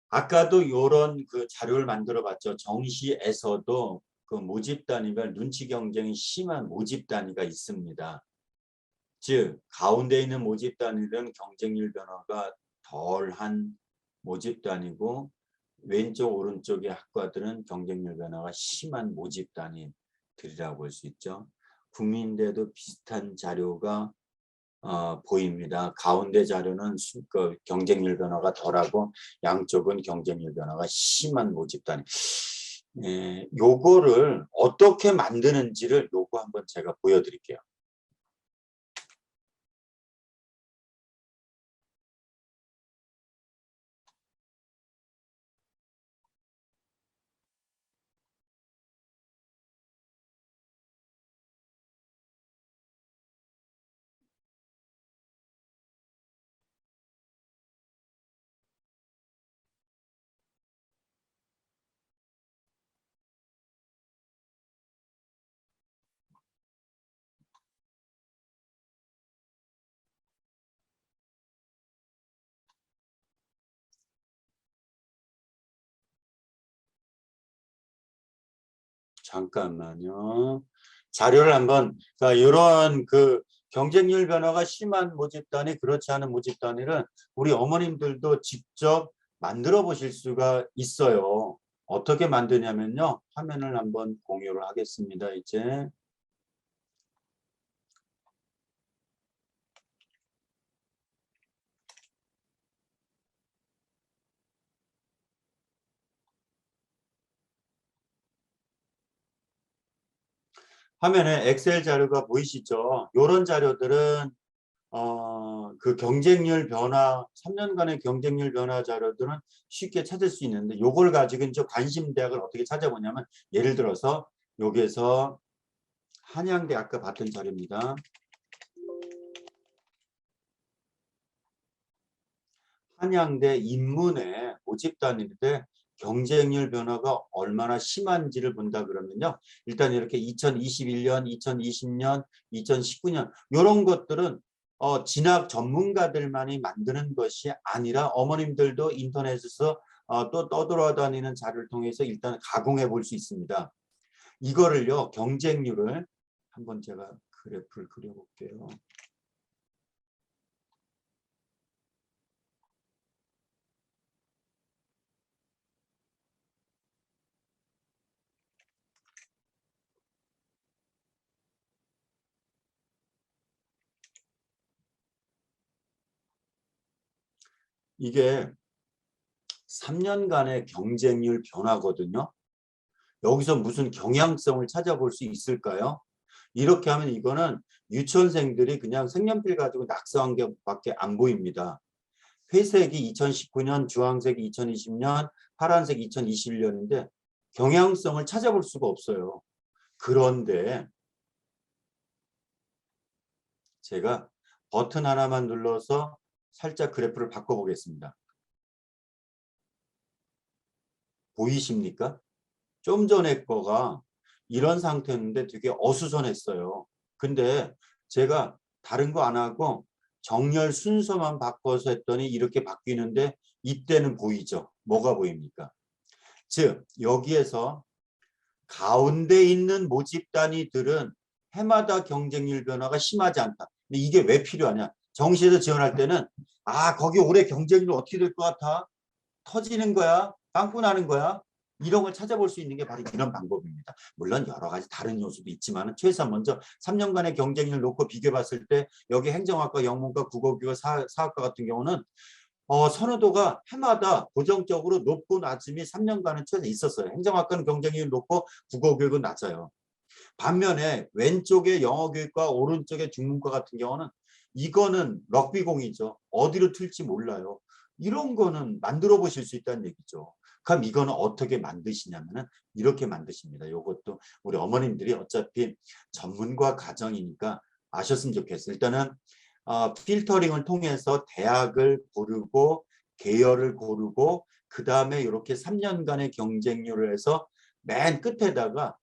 아까도 이런 그 자료를 만들어 봤죠. 정시에서도 그 모집 단위별 눈치 경쟁이 심한 모집 단위가 있습니다. 즉 가운데 있는 모집 단위는 경쟁률 변화가 덜한 모집 단위고, 왼쪽 오른쪽의 학과들은 경쟁률 변화가 심한 모집 단위들이라고 볼 수 있죠. 국민대도 비슷한 자료가 보입니다. 가운데 자료는 경쟁률 변화가 덜하고, 양쪽은 경쟁률 변화가 심한 모집 단위. 요거를 어떻게 만드는지를 요거 한번 제가 보여드릴게요. 잠깐만요. 자료를 한번, 그러니까 이런 그 경쟁률 변화가 심한 모집 단위, 그렇지 않은 모집 단위를 우리 어머님들도 직접 만들어 보실 수가 있어요. 어떻게 만드냐면요. 화면을 한번 공유를 하겠습니다. 이제. 화면에 엑셀 자료가 보이시죠? 이런 자료들은 그 경쟁률 변화, 3년간의 경쟁률 변화 자료들은 쉽게 찾을 수 있는데, 요걸 가지고 이제 관심 대학을 어떻게 찾아보냐면, 예를 들어서 여기에서 한양대 아까 봤던 자료입니다. 한양대 인문의 모집 단위인데 경쟁률 변화가 얼마나 심한지를 본다 그러면요. 일단 이렇게 2021년, 2020년, 2019년 이런 것들은 진학 전문가들만이 만드는 것이 아니라 어머님들도 인터넷에서 또 떠돌아다니는 자료를 통해서 일단 가공해 볼 수 있습니다. 이거를요, 경쟁률을 한번 제가 그래프를 그려볼게요. 이게 3년간의 경쟁률 변화거든요. 여기서 무슨 경향성을 찾아볼 수 있을까요? 이렇게 하면 이거는 유치원생들이 그냥 색연필 가지고 낙서한 게 밖에 안 보입니다. 회색이 2019년, 주황색이 2020년, 파란색 2021년인데 경향성을 찾아볼 수가 없어요. 그런데 제가 버튼 하나만 눌러서 살짝 그래프를 바꿔보겠습니다. 보이십니까? 좀 전에 거가 이런 상태였는데 되게 어수선했어요. 근데 제가 다른 거 안 하고 정렬 순서만 바꿔서 했더니 이렇게 바뀌는데, 이때는 보이죠? 뭐가 보입니까? 즉 여기에서 가운데 있는 모집 단위들은 해마다 경쟁률 변화가 심하지 않다. 근데 이게 왜 필요하냐? 정시에서 지원할 때는 거기 올해 경쟁률 어떻게 될 것 같아? 터지는 거야? 빵꾸 나는 거야? 이런 걸 찾아볼 수 있는 게 바로 이런 방법입니다. 물론 여러 가지 다른 요소도 있지만 최소한 먼저 3년간의 경쟁률 놓고 비교해 봤을 때 여기 행정학과, 영문과, 국어교육, 사학과 같은 경우는 선호도가 해마다 고정적으로 높고 낮음이 3년간은 최소 있었어요. 행정학과는 경쟁률 높고 국어교육은 낮아요. 반면에 왼쪽에 영어교육과 오른쪽에 중문과 같은 경우는 이거는 럭비공이죠. 어디로 튈지 몰라요. 이런 거는 만들어 보실 수 있다는 얘기죠. 그럼 이거는 어떻게 만드시냐면은 이렇게 만드십니다. 요것도 우리 어머님들이 어차피 전문가 과정이니까 아셨으면 좋겠어요. 일단은 필터링을 통해서 대학을 고르고 계열을 고르고 그 다음에 이렇게 3년간의 경쟁률을 해서 맨 끝에다가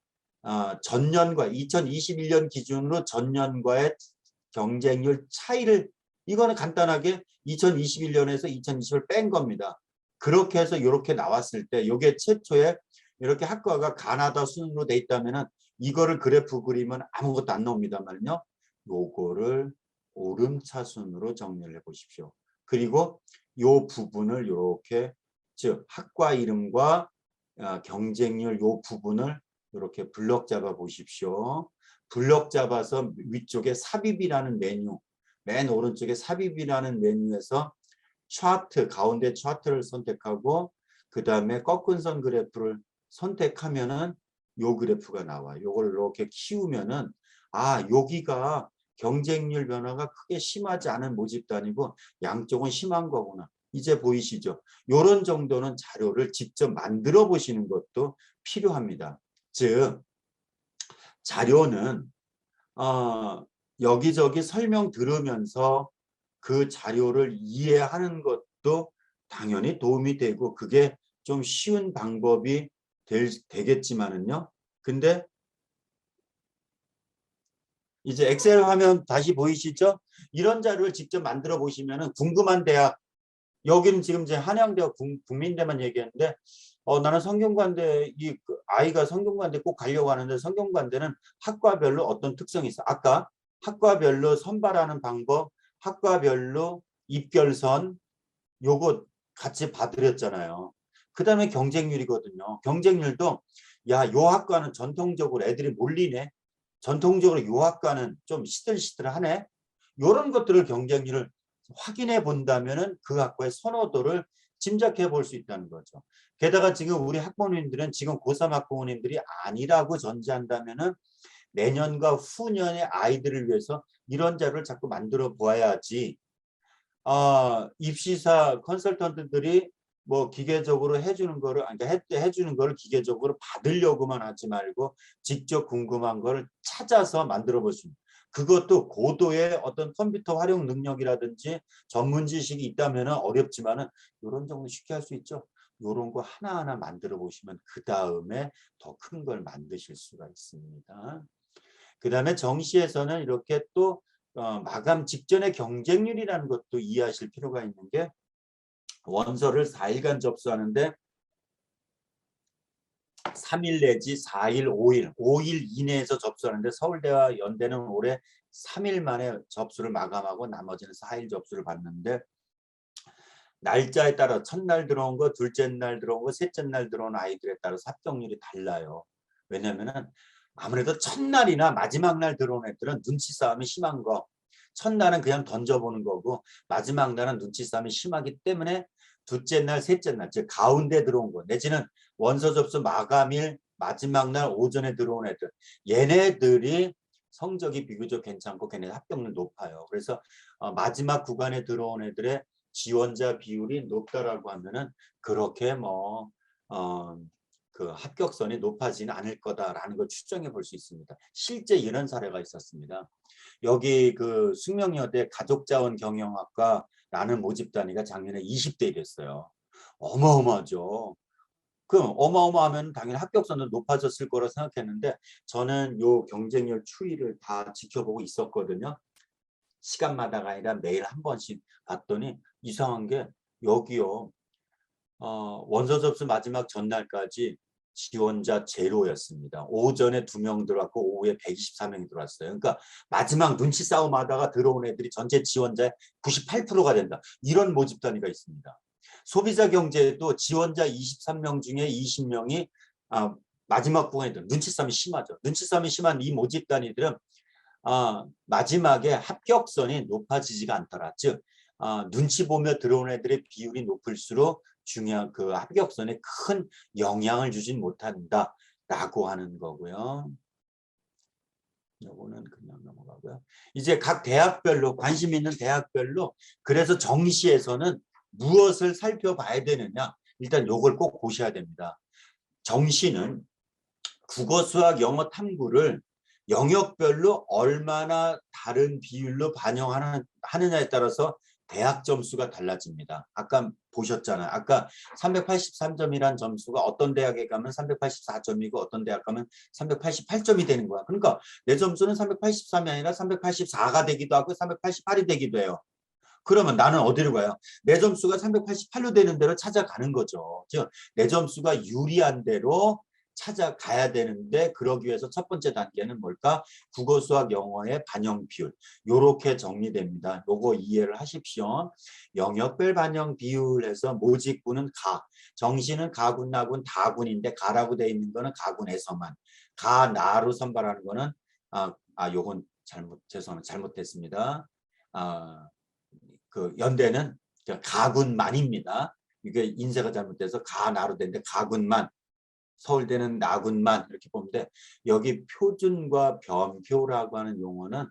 전년과 2021년 기준으로 전년과의 경쟁률 차이를 이거는 간단하게 2021년에서 2020을 뺀 겁니다. 그렇게 해서 이렇게 나왔을 때 이게 최초에 이렇게 학과가 가나다 순으로 돼 있다면은 이거를 그래프 그리면 아무것도 안 나옵니다만요. 요거를 오름차순으로 정리를 해 보십시오. 그리고 요 부분을 이렇게 즉 학과 이름과 경쟁률 요 부분을 이렇게 블럭 잡아 보십시오. 블럭 잡아서 위쪽에 삽입이라는 메뉴, 맨 오른쪽에 삽입이라는 메뉴에서 차트, 가운데 차트를 선택하고 그 다음에 꺾은 선 그래프를 선택하면은 요 그래프가 나와요. 요걸 이렇게 키우면은 여기가 경쟁률 변화가 크게 심하지 않은 모집단이고 양쪽은 심한 거구나. 이제 보이시죠? 요런 정도는 자료를 직접 만들어 보시는 것도 필요합니다. 즉 자료는 여기저기 설명 들으면서 그 자료를 이해하는 것도 당연히 도움이 되고 그게 좀 쉬운 방법이 되겠지만은요. 근데 이제 엑셀 화면 다시 보이시죠? 이런 자료를 직접 만들어 보시면은 궁금한 대학 여기는 지금 이제 한양대와 국민대만 얘기했는데 나는 성균관대 아이가 성균관대 꼭 가려고 하는데 성균관대는 학과별로 어떤 특성이 있어. 아까 학과별로 선발하는 방법, 학과별로 입결선 요거 같이 봐드렸잖아요. 그 다음에 경쟁률이거든요. 경쟁률도 요 학과는 전통적으로 애들이 몰리네. 전통적으로 요 학과는 좀 시들시들하네. 요런 것들을 경쟁률을 확인해 본다면은 그 학과의 선호도를 짐작해 볼 수 있다는 거죠. 게다가 지금 우리 학부모님들은 지금 고3 학부모님들이 아니라고 전제한다면은 내년과 후년의 아이들을 위해서 이런 자료를 자꾸 만들어 보아야지 입시사 컨설턴트들이 뭐 기계적으로 해주는 거를 그러니까 해주는 거를 기계적으로 받으려고만 하지 말고 직접 궁금한 거를 찾아서 만들어 볼 수 있는 그것도 고도의 어떤 컴퓨터 활용 능력이라든지 전문 지식이 있다면 어렵지만은 이런 정도 쉽게 할 수 있죠. 이런 거 하나하나 만들어 보시면 그 다음에 더 큰 걸 만드실 수가 있습니다. 그 다음에 정시에서는 이렇게 또 마감 직전의 경쟁률이라는 것도 이해하실 필요가 있는 게 원서를 4일간 접수하는데 3일 내지 4일, 5일 이내에서 접수하는데 서울대와 연대는 올해 3일 만에 접수를 마감하고 나머지는 4일 접수를 받는데 날짜에 따라 첫날 들어온 거, 둘째 날 들어온 거, 셋째 날 들어온 아이들에 따라서 합격률이 달라요. 왜냐면은 아무래도 첫날이나 마지막 날 들어온 애들은 눈치 싸움이 심한 거. 첫날은 그냥 던져보는 거고 마지막 날은 눈치 싸움이 심하기 때문에 둘째 날, 셋째 날, 즉 가운데 들어온 거 내지는 원서 접수 마감일 마지막 날 오전에 들어온 애들 얘네들이 성적이 비교적 괜찮고 걔네 합격률 높아요. 그래서 마지막 구간에 들어온 애들의 지원자 비율이 높다라고 하면은 그렇게 그 합격선이 높아지는 않을 거다라는 걸 추정해 볼 수 있습니다. 실제 이런 사례가 있었습니다. 여기 그 숙명여대 가족자원경영학과라는 모집 단위가 작년에 20대 이랬어요. 어마어마하죠. 그럼 어마어마하면 당연히 합격선은 높아졌을 거라 생각했는데 저는 요 경쟁률 추이를 다 지켜보고 있었거든요. 시간마다가 아니라 매일 한 번씩 봤더니 이상한 게 여기요. 원서 접수 마지막 전날까지 지원자 제로였습니다. 오전에 2명 들어왔고 오후에 124명이 들어왔어요. 그러니까 마지막 눈치 싸움 하다가 들어온 애들이 전체 지원자의 98%가 된다. 이런 모집 단위가 있습니다. 소비자 경제에도 지원자 23명 중에 20명이 마지막 구간에 눈치 싸움이 심하죠. 눈치 싸움이 심한 이 모집 단위들은 마지막에 합격선이 높아지지가 않더라. 즉 눈치 보며 들어온 애들의 비율이 높을수록 중요한 그 합격선에 큰 영향을 주진 못한다라고 하는 거고요. 요거는 그냥 넘어가고요. 이제 각 대학별로 관심 있는 대학별로 그래서 정시에서는 무엇을 살펴봐야 되느냐 일단 요걸 꼭 보셔야 됩니다. 정시는 국어, 수학, 영어 탐구를 영역별로 얼마나 다른 비율로 반영하느냐에 따라서 대학 점수가 달라집니다. 아까 보셨잖아요. 아까 383점이란 점수가 어떤 대학에 가면 384점이고 어떤 대학 가면 388점이 되는 거야. 그러니까 내 점수는 383이 아니라 384가 되기도 하고 388이 되기도 해요. 그러면 나는 어디로 가요? 내 점수가 388로 되는 대로 찾아가는 거죠. 즉, 내 점수가 유리한 대로 찾아가야 되는데 그러기 위해서 첫 번째 단계는 뭘까? 국어, 수학, 영어의 반영 비율. 요렇게 정리됩니다. 요거 이해를 하십시오. 영역별 반영 비율에서 모집구는 가, 정시는 가군, 나군, 다군인데 가라고 돼 있는 거는 가군에서만, 가, 나로 선발하는 거는 요건 죄송합니다. 잘못됐습니다. 그 연대는 가군만입니다. 이게 인쇄가 잘못돼서 가나로 되는데 가군만, 서울대는 나군만 이렇게 보면 돼. 여기 표준과 변표라고 하는 용어는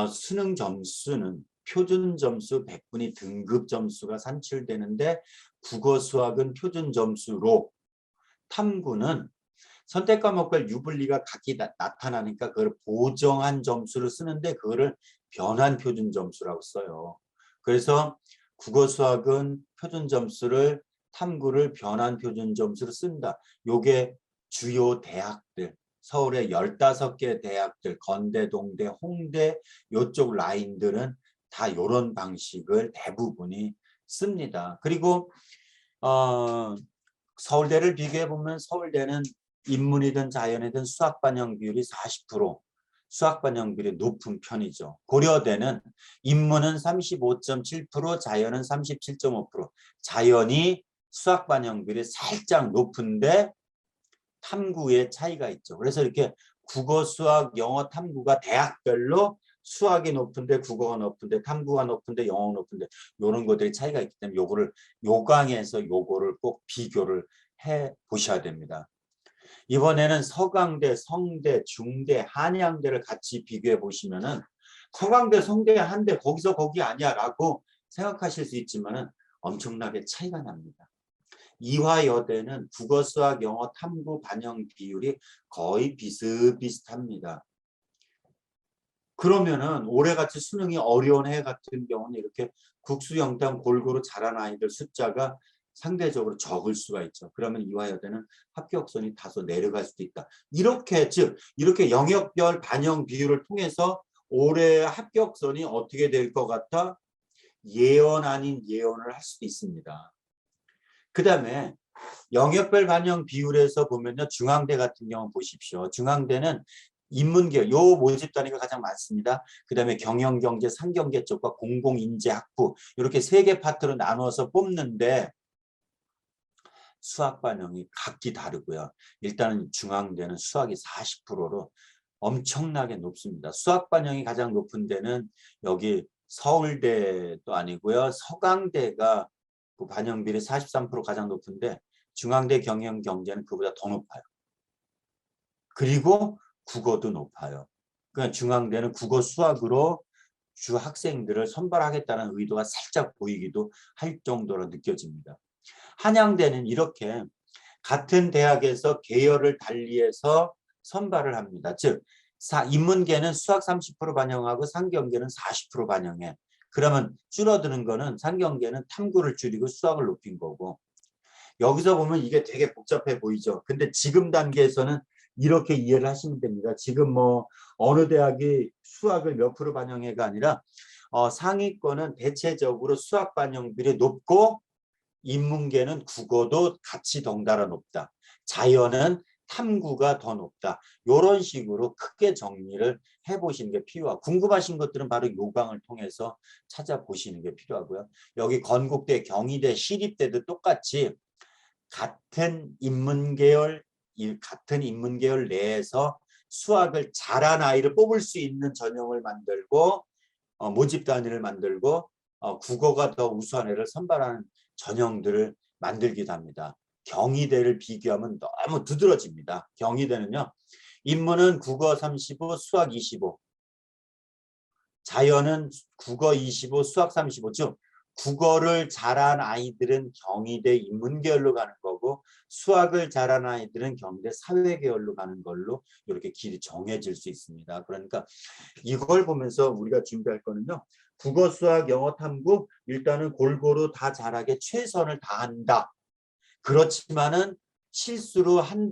수능 점수는 표준 점수 100분이 등급 점수가 산출되는데 국어 수학은 표준 점수로, 탐구는 선택 과목별 유불리가 각기 나타나니까 그걸 보정한 점수를 쓰는데 그거를 변환 표준 점수라고 써요. 그래서 국어 수학은 표준 점수를, 탐구를 변환 표준 점수로 쓴다. 요게 주요 대학들, 서울의 15개 대학들, 건대, 동대, 홍대 요쪽 라인들은 다 이런 방식을 대부분이 씁니다. 그리고 서울대를 비교해 보면 서울대는 인문이든 자연이든 수학 반영 비율이 40%, 수학 반영 비율이 높은 편이죠. 고려대는 인문은 35.7%, 자연은 37.5%. 자연이 수학 반영 비율이 살짝 높은데 탐구의 차이가 있죠. 그래서 이렇게 국어, 수학, 영어 탐구가 대학별로 수학이 높은데 국어가 높은데 탐구가 높은데 영어가 높은데 이런 것들이 차이가 있기 때문에 요거를 요강에서 요거를 꼭 비교를 해 보셔야 됩니다. 이번에는 서강대, 성대, 중대, 한양대를 같이 비교해 보시면은 서강대, 성대, 한대 거기서 거기 아니야라고 생각하실 수 있지만은 엄청나게 차이가 납니다. 이화여대는 국어, 수학, 영어 탐구 반영 비율이 거의 비슷비슷합니다. 그러면은 올해같이 수능이 어려운 해 같은 경우는 이렇게 국수영탐 골고루 잘하는 아이들 숫자가 상대적으로 적을 수가 있죠. 그러면 이화여대는 합격선이 다소 내려갈 수도 있다. 이렇게 이렇게 영역별 반영 비율을 통해서 올해 합격선이 어떻게 될 것 같아? 예언 아닌 예언을 할 수도 있습니다. 그 다음에 영역별 반영 비율에서 보면요. 중앙대 같은 경우 보십시오. 중앙대는 인문계열, 요 모집 단위가 가장 많습니다. 그 다음에 경영경제, 상경계 쪽과 공공인재학부 이렇게 3개 파트로 나눠서 뽑는데 수학 반영이 각기 다르고요. 일단은 중앙대는 수학이 40%로 엄청나게 높습니다. 수학 반영이 가장 높은 데는 여기 서울대도 아니고요. 서강대가 그 반영 비율이 43% 가장 높은데 중앙대 경영경제는 그보다 더 높아요. 그리고 국어도 높아요. 그러니까 중앙대는 국어 수학으로 주 학생들을 선발하겠다는 의도가 살짝 보이기도 할 정도로 느껴집니다. 한양대는 이렇게 같은 대학에서 계열을 달리해서 선발을 합니다. 즉 인문계는 수학 30% 반영하고 상경계는 40% 반영해. 그러면 줄어드는 거는 상경계는 탐구를 줄이고 수학을 높인 거고, 여기서 보면 이게 되게 복잡해 보이죠. 근데 지금 단계에서는 이렇게 이해를 하시면 됩니다. 지금 뭐 어느 대학이 수학을 몇 프로 반영해가 아니라 상위권은 대체적으로 수학 반영률이 높고 인문계는 국어도 같이 덩달아 높다. 자연은 탐구가 더 높다. 이런 식으로 크게 정리를 해보시는 게 필요하고, 궁금하신 것들은 바로 요강을 통해서 찾아보시는 게 필요하고요. 여기 건국대, 경희대, 시립대도 똑같이 같은 인문계열 내에서 수학을 잘한 아이를 뽑을 수 있는 전형을 만들고 모집 단위를 만들고 국어가 더 우수한 애를 선발하는 전형들을 만들기도 합니다. 경희대를 비교하면 너무 두드러집니다. 경희대는요. 인문은 국어 35, 수학 25. 자연은 국어 25, 수학 35. 즉 국어를 잘한 아이들은 경희대 인문계열로 가는 거고 수학을 잘한 아이들은 경희대 사회계열로 가는 걸로 이렇게 길이 정해질 수 있습니다. 그러니까 이걸 보면서 우리가 준비할 거는요. 국어, 수학, 영어, 탐구 일단은 골고루 다 잘하게 최선을 다한다. 그렇지만은 실수로 한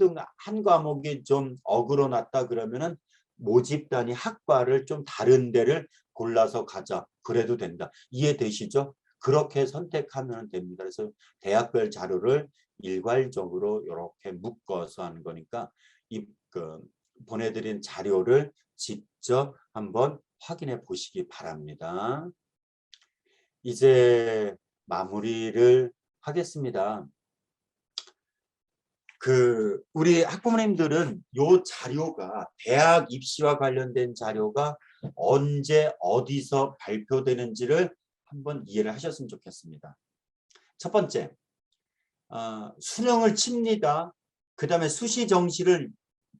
과목이 좀 어그러났다 그러면은 모집단이 학과를 좀 다른 데를 골라서 가자. 그래도 된다. 이해되시죠? 그렇게 선택하면 됩니다. 그래서 대학별 자료를 일괄적으로 이렇게 묶어서 하는 거니까 보내드린 자료를 직접 한번 확인해 보시기 바랍니다. 이제 마무리를 하겠습니다. 우리 학부모님들은 요 자료가 대학 입시와 관련된 자료가 언제 어디서 발표되는지를 한번 이해를 하셨으면 좋겠습니다. 첫 번째, 수능을 칩니다. 그 다음에 수시 정시를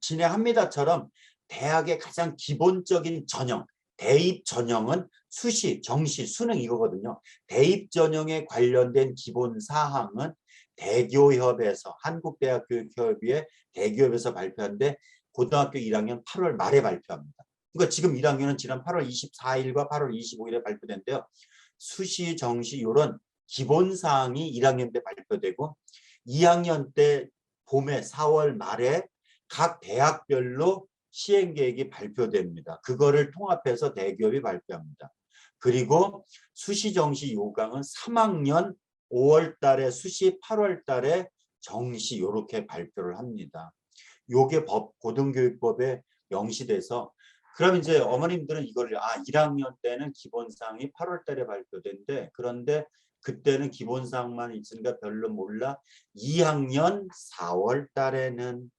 진행합니다처럼 대학의 가장 기본적인 전형, 대입 전형은 수시, 정시, 수능 이거거든요. 대입 전형에 관련된 기본 사항은 대교협에서 한국대학교육협의회 대교협에서 발표하는데 고등학교 1학년 8월 말에 발표합니다. 그러니까 지금 1학년은 지난 8월 24일과 8월 25일에 발표된대요. 수시, 정시 이런 기본 사항이 1학년 때 발표되고 2학년 때 봄에 4월 말에 각 대학별로 시행계획이 발표됩니다. 그거를 통합해서 대기업이 발표합니다. 그리고 수시 정시 요강은 3학년 5월 달에 수시 8월 달에 정시 이렇게 발표를 합니다. 요게 고등교육법에 명시돼서 그럼 이제 어머님들은 이거를 1학년 때는 기본사항이 8월 달에 발표된대. 그런데 그때는 기본사항만 있으니까 별로 몰라. 2학년 4월 달에는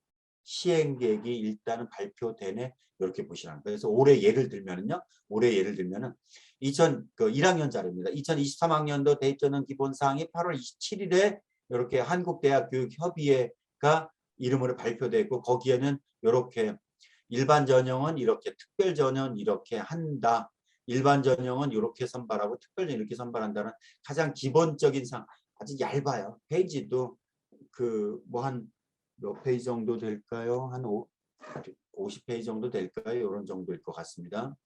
시행계획이 일단은 발표되네. 이렇게 보시라는 거예요. 그래서 올해 예를 들면은요. 올해 예를 들면은 1학년 자료입니다. 2023학년도 대입전형 기본사항이 8월 27일에 이렇게 한국대학교육협의회가 이름으로 발표되고 거기에는 이렇게 일반 전형은 이렇게, 특별 전형은 이렇게 한다. 일반 전형은 이렇게 선발하고 특별 전형 이렇게 선발한다는 가장 기본적인 사항. 아주 얇아요. 페이지도 한 몇 페이지 정도 될까요? 한 50페이지 정도 될까요? 이런 정도일 것 같습니다.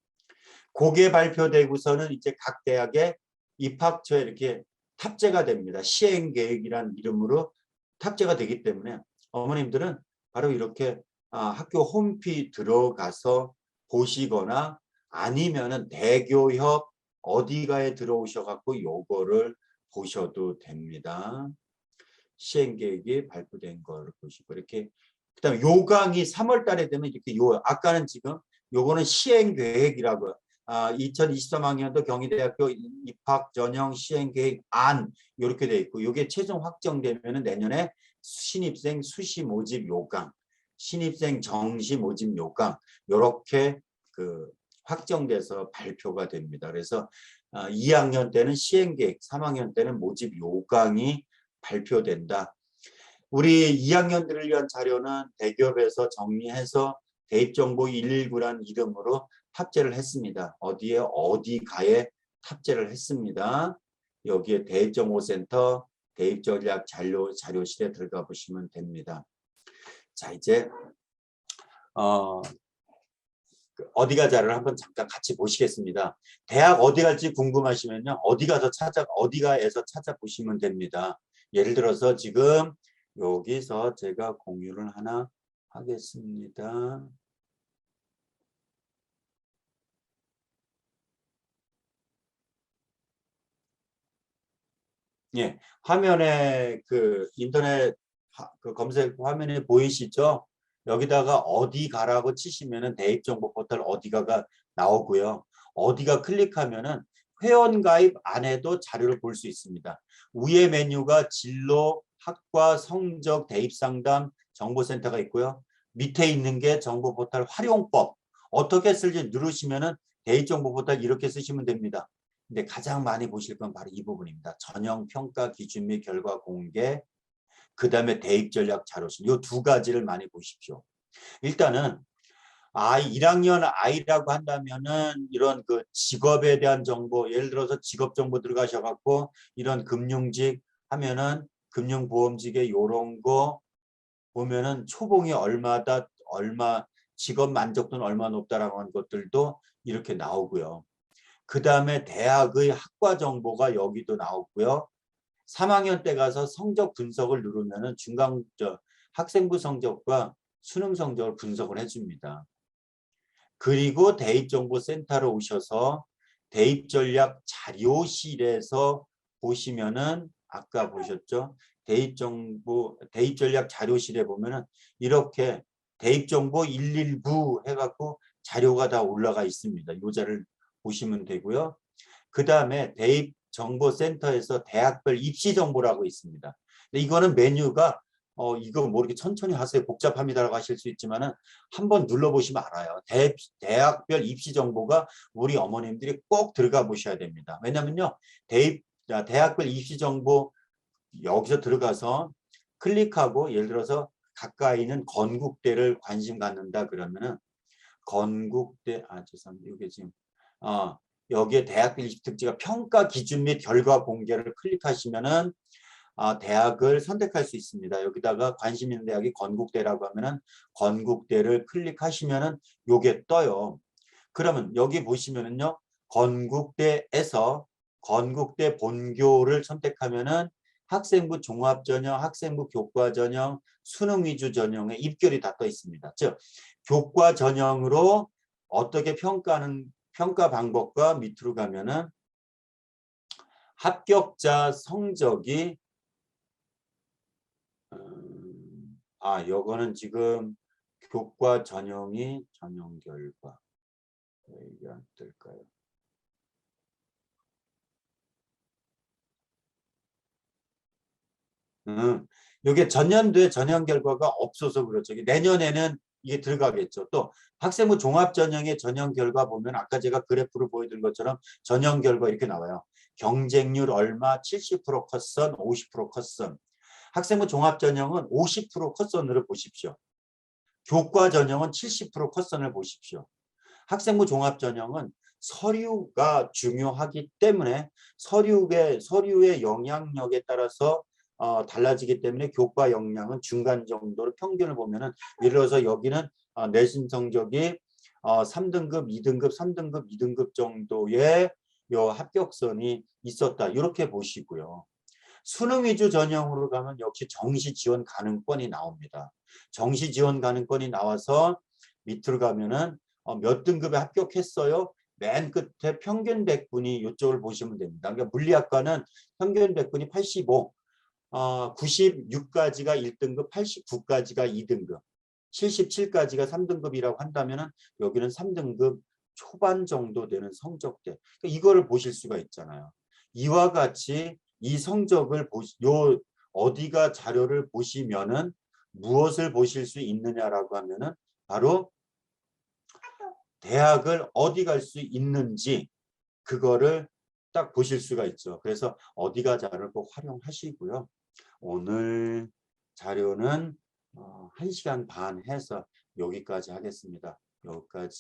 그게 발표되고서는 이제 각 대학의 입학처에 이렇게 탑재가 됩니다. 시행계획이라는 이름으로 탑재가 되기 때문에 어머님들은 바로 이렇게 학교 홈페이지 들어가서 보시거나 아니면은 대교협 어디가에 들어오셔갖고 요거를 보셔도 됩니다. 시행계획이 발표된 걸 보시고 이렇게 그다음에 요강이 3월 달에 되면 이렇게 아까는 지금 요거는 시행계획이라고요. 2023학년도 경희대학교 입학 전형 시행계획 안 이렇게 돼 있고 요게 최종 확정되면은 내년에 신입생 수시 모집 요강, 신입생 정시 모집 요강 요렇게 확정돼서 발표가 됩니다. 그래서 2학년 때는 시행계획, 3학년 때는 모집 요강이 발표된다. 우리 2학년들을 위한 자료는 대기업에서 정리해서 대입정보 119라는 이름으로 탑재를 했습니다. 어디가에 탑재를 했습니다. 여기에 대입정보센터, 대입전략 자료실에 들어가 보시면 됩니다. 자, 이제 어디가 자료를 한번 잠깐 같이 보시겠습니다. 대학 어디 갈지 궁금하시면요. 어디가에서 찾아보시면 됩니다. 예를 들어서 지금 여기서 제가 공유를 하나 하겠습니다. 예, 화면에 인터넷 검색 화면에 보이시죠? 여기다가 어디 가라고 치시면은 대입정보 포털 어디가가 나오고요. 어디가 클릭하면은 회원가입 안에도 자료를 볼 수 있습니다. 위에 메뉴가 진로, 학과, 성적, 대입상담, 정보센터가 있고요. 밑에 있는 게 정보포털 활용법. 어떻게 쓸지 누르시면은 대입정보 포털 이렇게 쓰시면 됩니다. 근데 가장 많이 보실 건 바로 이 부분입니다. 전형 평가 기준 및 결과 공개, 그 다음에 대입 전략 자료실. 이 두 가지를 많이 보십시오. 일단은 1학년 아이라고 한다면은 이런 그 직업에 대한 정보, 예를 들어서 직업 정보 들어가셔갖고 이런 금융직 하면은 금융보험직에 요런 거 보면은 초봉이 얼마다, 얼마, 직업 만족도는 얼마 높다라고 하는 것들도 이렇게 나오고요. 그 다음에 대학의 학과 정보가 여기도 나오고요. 3학년 때 가서 성적 분석을 누르면은 학생부 성적과 수능 성적을 분석을 해줍니다. 그리고 대입정보센터로 오셔서 대입전략 자료실에서 보시면은 아까 보셨죠? 대입전략 자료실에 보면은 이렇게 대입정보 119 해갖고 자료가 다 올라가 있습니다. 이 자를 보시면 되고요. 그 다음에 대입정보센터에서 대학별 입시정보라고 있습니다. 근데 이거는 메뉴가 이거 뭐 이렇게 천천히 하세요. 복잡합니다라고 하실 수 있지만은 한번 눌러보시면 알아요. 대학별 입시 정보가 우리 어머님들이 꼭 들어가 보셔야 됩니다. 왜냐면요. 대학별 입시 정보 여기서 들어가서 클릭하고 예를 들어서 가까이 있는 건국대를 관심 갖는다 그러면은 건국대 죄송합니다. 이게 지금 여기에 대학별 입시 특지가 평가 기준 및 결과 공개를 클릭하시면은 대학을 선택할 수 있습니다. 여기다가 관심 있는 대학이 건국대라고 하면은 건국대를 클릭하시면은 요게 떠요. 그러면 여기 보시면은요. 건국대에서 건국대 본교를 선택하면은 학생부 종합전형, 학생부 교과전형, 수능 위주 전형의 입결이 다 떠 있습니다. 즉 교과 전형으로 어떻게 평가 방법과 밑으로 가면은 합격자 성적이 요거는 지금 교과 전형이 전형 결과 왜 이게 안 뜰까요? 이게 전년도에 전형 결과가 없어서 그렇죠. 내년에는 이게 들어가겠죠. 또 학생부 종합 전형의 전형 결과 보면 아까 제가 그래프로 보여드린 것처럼 전형 결과 이렇게 나와요. 경쟁률 얼마 70% 컷선 50% 컷선. 학생부 종합 전형은 50% 컷선으로 보십시오. 교과 전형은 70% 컷선을 보십시오. 학생부 종합 전형은 서류가 중요하기 때문에 서류의 영향력에 따라서 달라지기 때문에 교과 역량은 중간 정도로 평균을 보면은 예를 들어서 여기는 내신 성적이 3등급, 2등급, 3등급, 2등급 정도의 요 합격선이 있었다. 이렇게 보시고요. 수능 위주 전형으로 가면 역시 정시 지원 가능권이 나옵니다. 정시 지원 가능권이 나와서 밑으로 가면은 몇 등급에 합격했어요? 맨 끝에 평균 백분위 이쪽을 보시면 됩니다. 그러니까 물리학과는 평균 백분위 85, 96까지가 1등급, 89까지가 2등급, 77까지가 3등급이라고 한다면 여기는 3등급 초반 정도 되는 성적대. 그러니까 이거를 보실 수가 있잖아요. 이와 같이 이 성적을 어디가 자료를 보시면은 무엇을 보실 수 있느냐라고 하면은 바로 대학을 어디 갈 수 있는지 그거를 딱 보실 수가 있죠. 그래서 어디가 자료를 꼭 활용하시고요. 오늘 자료는 1시간 반 해서 여기까지 하겠습니다. 여기까지.